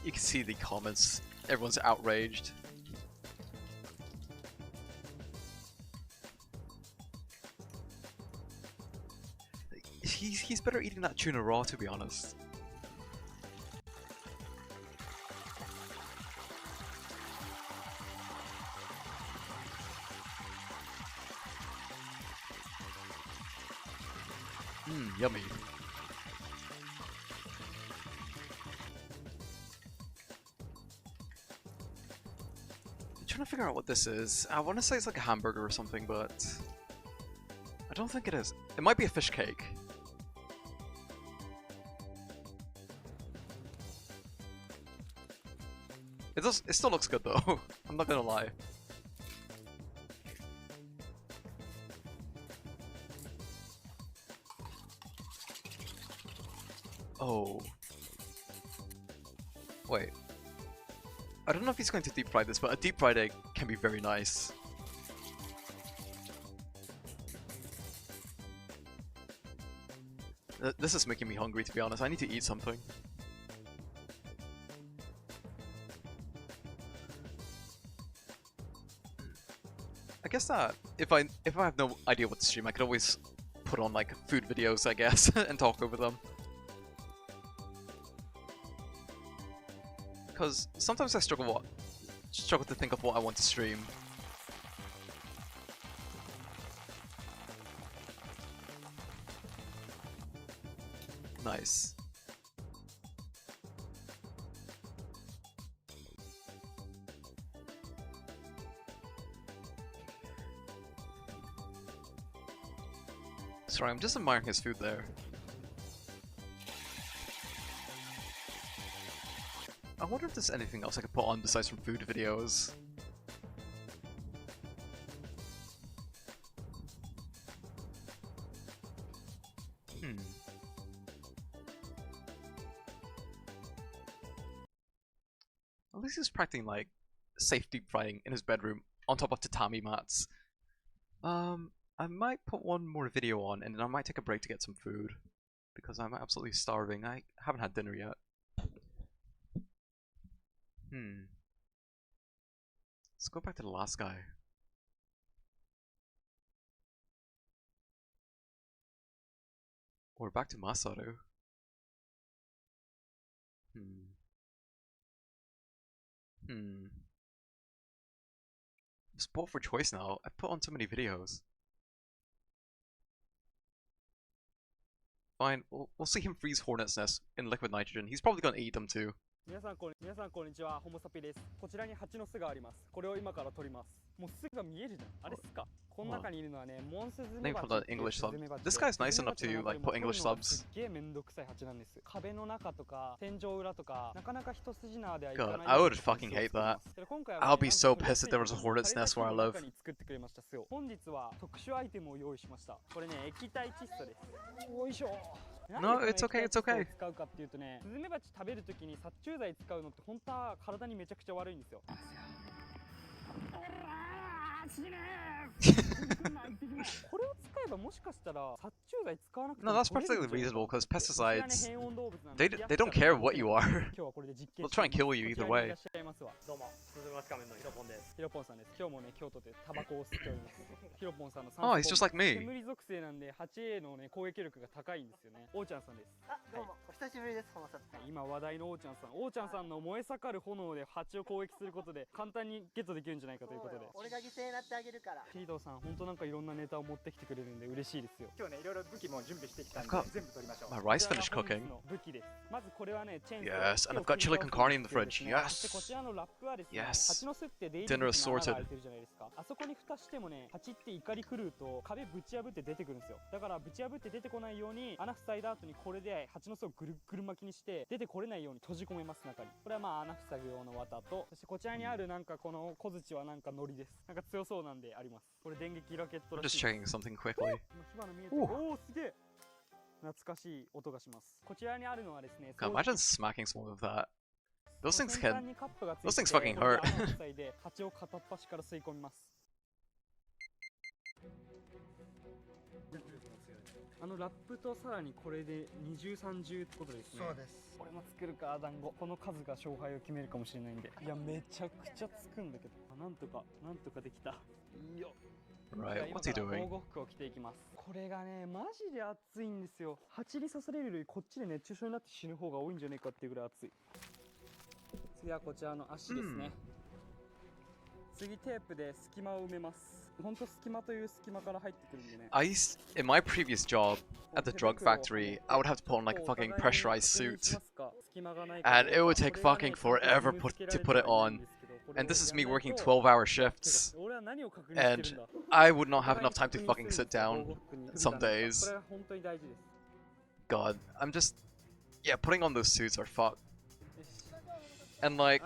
You can see the comments. Everyone's outraged. He's better eating that tuna raw, to be honest. Mmm, yummy. Trying to figure out what this is. I want to say it's like a hamburger or something, but I don't think it is. It might be a fish cake. It still looks good though. I'm not gonna lie. Oh. Wait. I don't know if he's going to deep fry this, but a deep fried egg can be very nice. This is making me hungry, to be honest. I need to eat something. I guess that if I have no idea what to stream, I could always put on like food videos, I guess, and talk over them. Because sometimes I struggle to think of what I want to stream. Nice. Sorry, I'm just admiring his food there. I wonder if there's anything else I could put on besides from food videos. At least he's practicing like safe deep frying in his bedroom on top of tatami mats. I might put one more video on and then I might take a break to get some food because I'm absolutely starving. I haven't had dinner yet. Let's go back to the last guy. Or back to Masaru. I'm spoiled for choice now. I've put on so many videos. Fine, we'll see him freeze Hornet's Nest in liquid nitrogen. He's probably gonna eat them too. 皆さんこんにちは、ホモサピです。こちらに蜂の巣があります。これを今から取ります。もう巣が見えるじゃん。あれ巣か。この中にいるのはね、モンスズメバチ。Name for the English sub. This guy's nice enough to like put English subs. すっげえめんどくさい蜂なんです。壁の中とか天井裏とかなかなか一筋縄ではいかない。God, I would fucking hate that. I'll be so pissed if there was a hornet's nest where I live. 本日は特殊アイテムを用意しました。これね、液体窒素です。よいしょ。No, it's okay, it's okay. 使うかっていうとね、スズメバチ食べるときに殺虫剤使うのって本当は体にめちゃくちゃ悪いんですよ。これを使えばもしかしたら殺虫剤使わなくても No, that's perfectly reasonable because pesticides, they don't care what you are. They'll try and kill you either way. どうも、スズメバチ仮面のヒロポンです。ヒロポンさんです。今日もね、京都でタバコを吸っております。ヒロポンさんの Oh, he's just like me. 煙属性なんで 8A のね攻撃力が高いんですよね。おーちゃんさんです。どうも、お久しぶりです。ホモサピ。今話題のおーちゃんさん。おーちゃんさんの燃え盛る炎で蜂を攻撃することで簡単にゲットできるんじゃないかということで。俺が犠牲にやってあげるから。シードさん本当なんかいろんなネタを持ってきてくれるんで嬉しいですよ。今日ねいろいろ武器も準備してきたんで I've got 全部取りましょう。 my rice こちら finished が本日 cooking. の武器です。まずこれはね、チェーン Yes, and I've got chili con carne in the fridge. そして Yes. こちらのラップはですね、 Yes. 蜂の巣って出入り Dinner 口に穴が sorted. 開いてるじゃないですか。あそこに蓋してもね、蜂って怒り狂うと壁ぶち破って出てくるんですよ。だからぶち破って出てこないように穴塞いだ後にこれで蜂の巣をぐるっぐる巻きにして出てこれないように閉じ込めます中に。これはまあ穴塞ぐ用の綿と、そしてこちらにあるなんかこの小槌はなんかノリです。なんか強そうなんであります。これ電撃ラケット I'm らし just い。 checking something quickly. 火花見えてる。おお、すげえ。懐かしい音がします。こちらにあるのはですね、 God, imagine smacking someone with that. Those things 先端 can. にカップがついて those て things fucking これで hurt. 穴を塞いで蜂を片っ端から吸い込みます。ラップとさらにこれで二重三重ってことですね。そうです。これも作るか団子。この数が勝敗を決めるかもしれないんで。いやめちゃくちゃつくんだけど、なんとかできた。いいよ。 Right, what's he 今から doing? 防護服を着ていきます。これがねマジで熱いんですよ。蜂に刺されるよりこっちで熱中症になって死ぬ方が多いんじゃねえかっていうぐらい熱い。次はこちらの足ですね。次テープで隙間を埋めます。ほんと隙間という隙間から入ってくるんでね。 I used in my previous job at the drug factory, I would have to put on like a fucking pressurized suit, and it would take fucking forever to put it on. And this is me working 12-hour shifts, and I would not have enough time to fucking sit down some days. God, I'm just, yeah, putting on those suits are fucked. And like,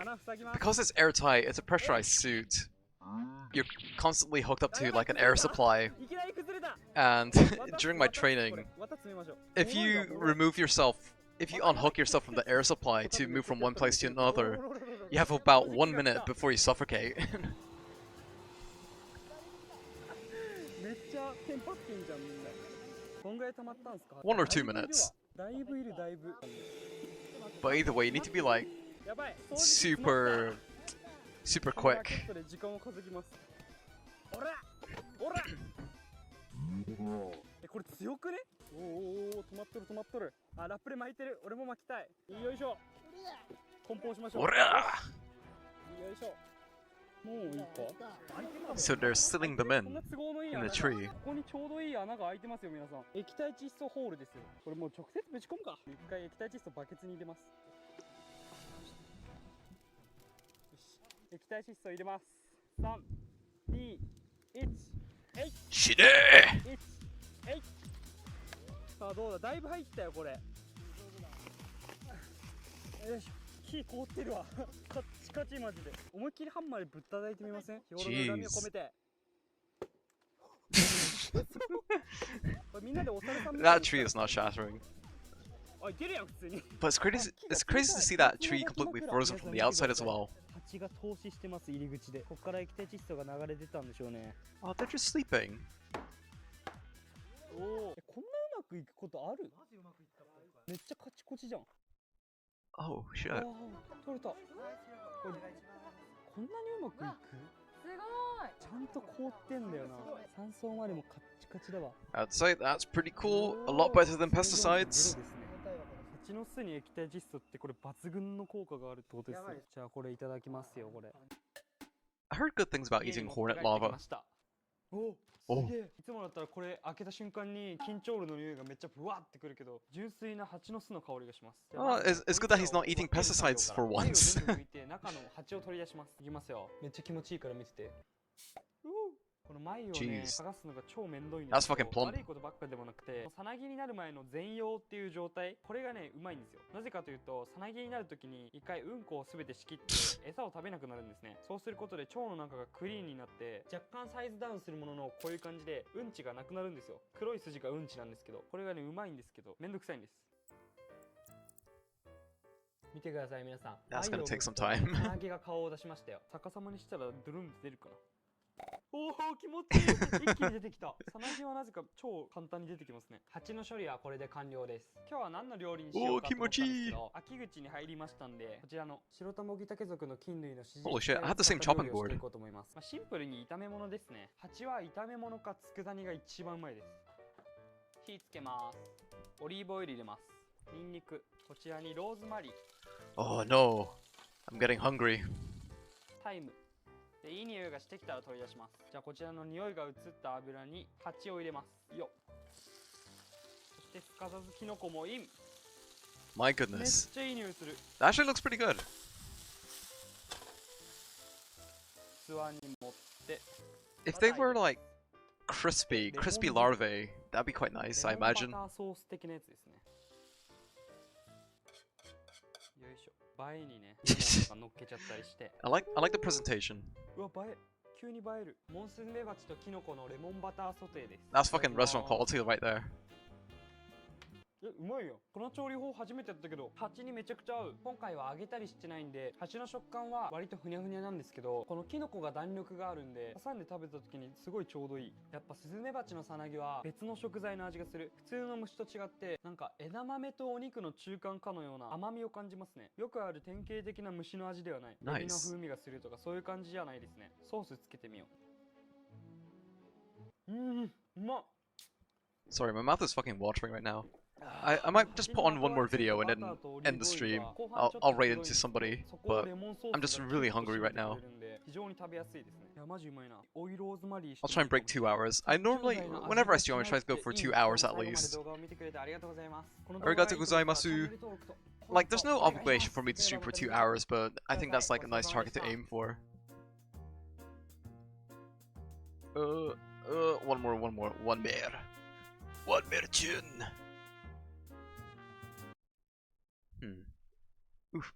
because it's airtight, it's a pressurized suit. You're constantly hooked up to like an air supply, and during my training, if you unhook yourself from the air supply to move from one place to another, you have about 1 minute before you suffocate. 1 or 2 minutes. But either way, you need to be like super quick. これ強くね？おお止まっとる。あ、ラップで巻いてる。俺も巻きたい。よいしょ。梱包しましょう。よいしょ。もういいか。 So they're sealing them in the tree. ここにちょうどいい穴が開いてますよ皆さん。液体窒素ホールですよ。これもう直接ぶち込むか。一回液体窒素バケツに入れます。液体窒素入れます。3、2、1、えい。死ね1、えい。さあどうだ、だいぶ入ったよこれ。よいしょ。火凍ってるわ。カッチカチマジで。思いっきりハンマーでぶったたいてみません？日頃の恨みを込めて。これみんなでお猿さん。That tree is not shattering. あ、いけるやん普通に。But it's crazy to see that tree completely frozen from the outside as well. 蜂が投資してます入り口で。ここから液体窒素が流れ出たんでしょうね。 Oh, they're just sleeping. おお。こんなうまくいくことある？マジうまくいったっぽい。めっちゃカチコチじゃん。Oh あ shit. あ、取れた。これこんなにうまくいく？すごい。ちゃんと凍ってんだよな。酸素までもカッチカチだわ。 I'd say that's pretty cool. A lot better than pesticides. 蜂の巣に液体窒素ってこれ抜群の効果があるってことですよ。じゃあこれいただきますよこれ。 I heard good things about eating hornet lava. お、すげえ。いつもだったらこれ開けた瞬間に緊張ルの匂いがめっちゃブワーってくるけど、純粋な蜂の巣の香りがします。Oh, it's good that he's not eating pesticides for once. 中の蜂を取り出します。いきますよ。めっちゃ気持ちいいから見てて。この眉をね、 Jeez. 剥がすのが超めんどいんです That's け fucking ど、 plump. 悪いことばっかでもなくて、さなぎになる前の全容っていう状態、これがね、うまいんですよ。なぜかというと、さなぎになるときに一回うんこをすべて仕切って餌を食べなくなるんですね。そうすることで腸の中がクリーンになって、若干サイズダウンするものの、こういう感じでうんちがなくなるんですよ。黒い筋がうんちなんですけど、これがね、うまいんですけど、めんどくさいんです。見てください皆さん。 That's gonna take some time. さなぎが顔を出しましたよ。逆さまにしたらドゥルンって出るかな。おお気持ちいい。一気に出てきた。さなぎはなぜか超簡単に出てきますね。蜂の処理はこれで完了です。今日は何の料理にしようかと思ったんですけど、秋口に入りましたんで、こちらの白タモギタケ族の菌類の支持 Holy shit, I had the same chopping board. していこうと思います。シンプルに炒め物ですね。蜂は炒め物か佃煮が一番うまいです。火つけます。オリーブオイル入れます。ニンニク、こちらにローズマリー、 Oh no. I'm getting hungry. タイム、でいい匂いがしてきたら取り出します。じゃあこちらの匂いが移った油に鉢を入れますよ。そしてすかさずキノコもイン。 My めっ goodness. ちゃいい匂いする。 That actually looks pretty good. 器に盛って If they were like crispy larvae, that'd be quite nice, I レモン imagine. バターソース的なやつですね。よいしょ。映えにね、レモンとか乗っけちゃったりして。I like the presentation. うわ、映え。急に映える。モンスズメバチとキノコのレモンバターソテーです。 That's fucking restaurant quality right there. うまいよ。この調理法初めてやったけど、蜂にめちゃくちゃ合う。今回は揚げたりしてないんで、蜂の食感は割とふにゃふにゃなんですけど、このキノコが弾力があるんで、挟んで食べた時にすごいちょうどいい。やっぱスズメバチのさなぎは別の食材の味がする。普通の虫と違って、なんか枝豆とお肉の中間かのような甘みを感じますね。よくある典型的な虫の味ではない。エビの Nice. 風味がするとかそういう感じじゃないですね。ソースつけてみよう。うまっ。 Sorry, my mouth is fucking watering right now. I might just put on one more video and then end the stream. I'll rate into somebody, but I'm just really hungry right now. I'll try and break 2 hours. I normally, whenever I stream, I try to go for 2 hours at least. Arigatou gozaimasu. Like, there's no obligation for me to stream for 2 hours, but I think that's like a nice target to aim for. One more. One more, Jun. Oof.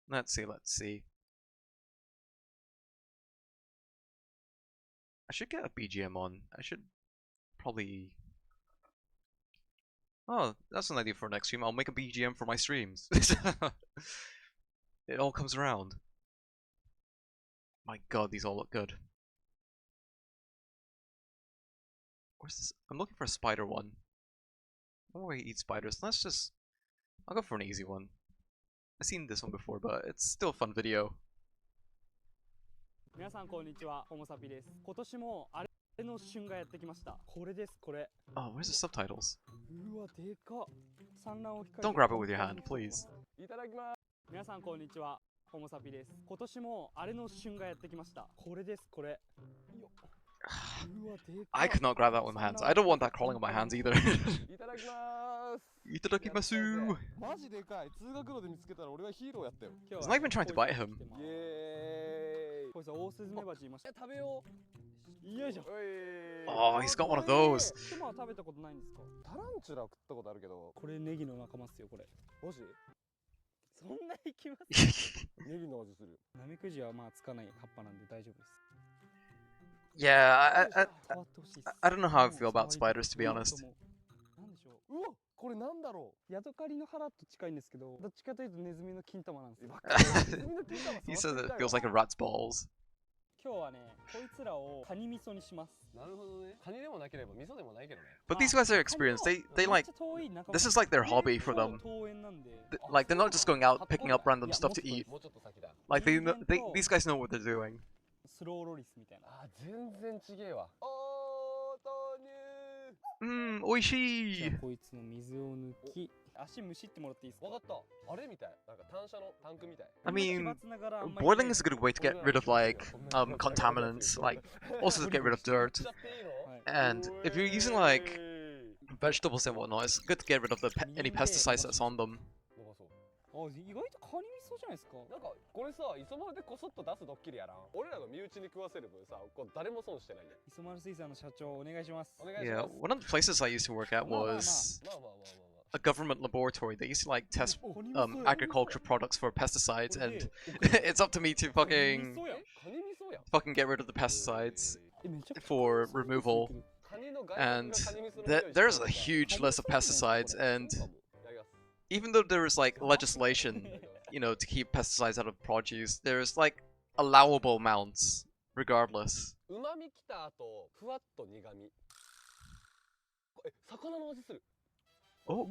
Let's see. I should get a BGM on. I should probably... Oh, that's an idea for next stream. I'll make a BGM for my streams. It all comes around. My god, these all look good. Where's this? I'm looking for a spider one. I don't know why you eat spiders. Let's just... I'll go for an easy one. I've seen this one before, but it's still a fun video. 皆さんこんにちは、ホモサピです。今年もあれの旬がやってきました。これです、これ。 Oh, where's the subtitles? うわ、でかっ。産卵を控えて Don't grab it with your hand, please. いただきます。皆さんこんにちは、ホモサピです。今年もあれの旬がやってきました。これです、これ。よっ。 I could not grab that with my hands. I don't want that crawling on my hands either. いただきます。Itadakimasu. マジでかい。通学路で見つけたら俺はヒーローやったよ。 It's not even trying to bite him. イエーイ。こいつはオオスズメバチいました。食べよう。よいしょ。 Oh, he's got one of those. クマは食べたことないんですか？タランチュラ食ったことあるけど。これネギの仲間っすよ、これ。マジ？そんな行きます？ネギの味する。ナメクジはまあつかない葉っぱなんで大丈夫です。 Yeah, I don't know how I feel about spiders, to be honest. なんでしょうわ、これなんだろう。ヤドカリの腹と近いんですけど、どっちかというとネズミの金玉なんですよ。He says it feels like a rat's balls. 今日はね、こいつらをカニ味噌にします。なるほどね。カニでもなければ味噌でもないけどね。 But these guys are experienced. They like, this is like their hobby for them. Like, they're not just going out picking up random stuff to eat. もうちょっと先だ。 Like, these guys know what they're doing. スローロリスみたいな。あ、全然ちげえわ。おー、豆乳。Oishii! こいつの水を抜き、足むしってもらっていいですか？わかった。あれみたい。なんか単車のタンクみたい。 I mean, boiling is a good way to get rid of like contaminants, like also to get rid of dirt. And if you're using like vegetables and whatnot, it's good to get rid of any pesticides that's on them. あ、意外とカニ味噌じゃないですか。なんかこれさ、磯丸でこそっと出すドッキリやらん。俺らの身内に食わせる分さ、こう誰も損してないね。磯丸水産の社長お願いします。 Yeah, one of the places I used to work at was a government laboratory. They used to like test agriculture products for pesticides, and it's up to me to fucking get rid of the pesticides for removal. And there's a huge list of pesticides, and even though there is like legislation, you know, to keep pesticides out of produce, there's like allowable amounts, regardless. 旨味きた後、ふわっと苦味。え、魚の味する。 Oh,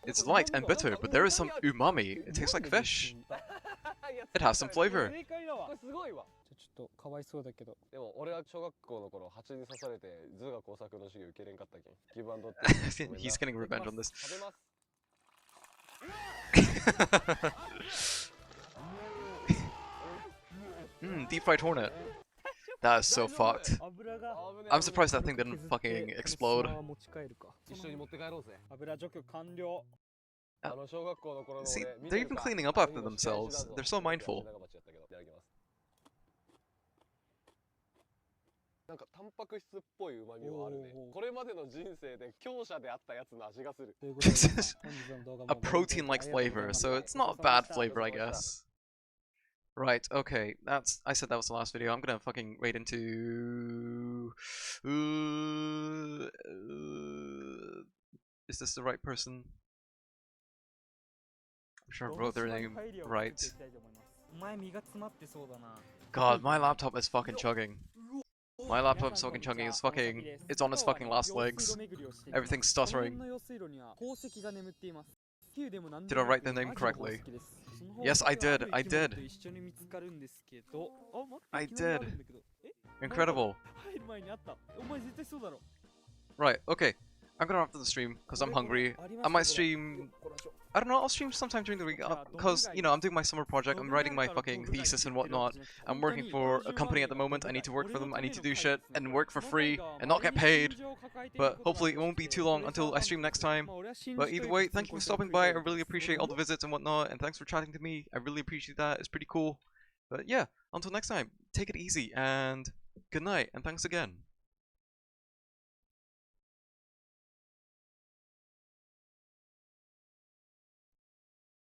it's light and bitter, but there is some umami. It tastes like fish. It has some flavor. これすごいわ。ちょっとかわいそうだけど。でも俺は小学校の頃蜂に刺されて図画工作の授業受けれんかったけん。ギブアンドって。 He's getting revenge on this. 食べます。Deep fried hornet. That is so fucked. I'm surprised that thing didn't fucking explode. 一緒に持って帰ろうぜ。油除去完了。小学校の頃の See, 俺見 they're てる even か cleaning up after 網の themselves. 試合したぞ They're so mindful. 長鉢やったけどいただきます。なんかタンパク質っぽい旨味はあるね。これまでの人生で強者であったやつの味がする。 This is a protein-like flavor, so it's not a bad flavor, I guess. Right, okay, I said that was the last video. I'm gonna fucking raid into... is this the right person? I'm sure I wrote their name right. God, my laptop is fucking chugging. My laptop's fucking chugging, it's on its fucking last legs. Everything's stuttering. Did I write the name correctly? Yes, I did. I did. I did. Incredible. Right, okay. I'm gonna wrap up the stream because I'm hungry. I might stream... I don't know, I'll stream sometime during the week because, you know, I'm doing my summer project, I'm writing my fucking thesis and whatnot. I'm working for a company at the moment, I need to work for them, I need to do shit and work for free and not get paid. But hopefully it won't be too long until I stream next time. But either way, thank you for stopping by, I really appreciate all the visits and whatnot, and thanks for chatting to me, I really appreciate that, it's pretty cool. But yeah, until next time, take it easy and good night, and thanks again.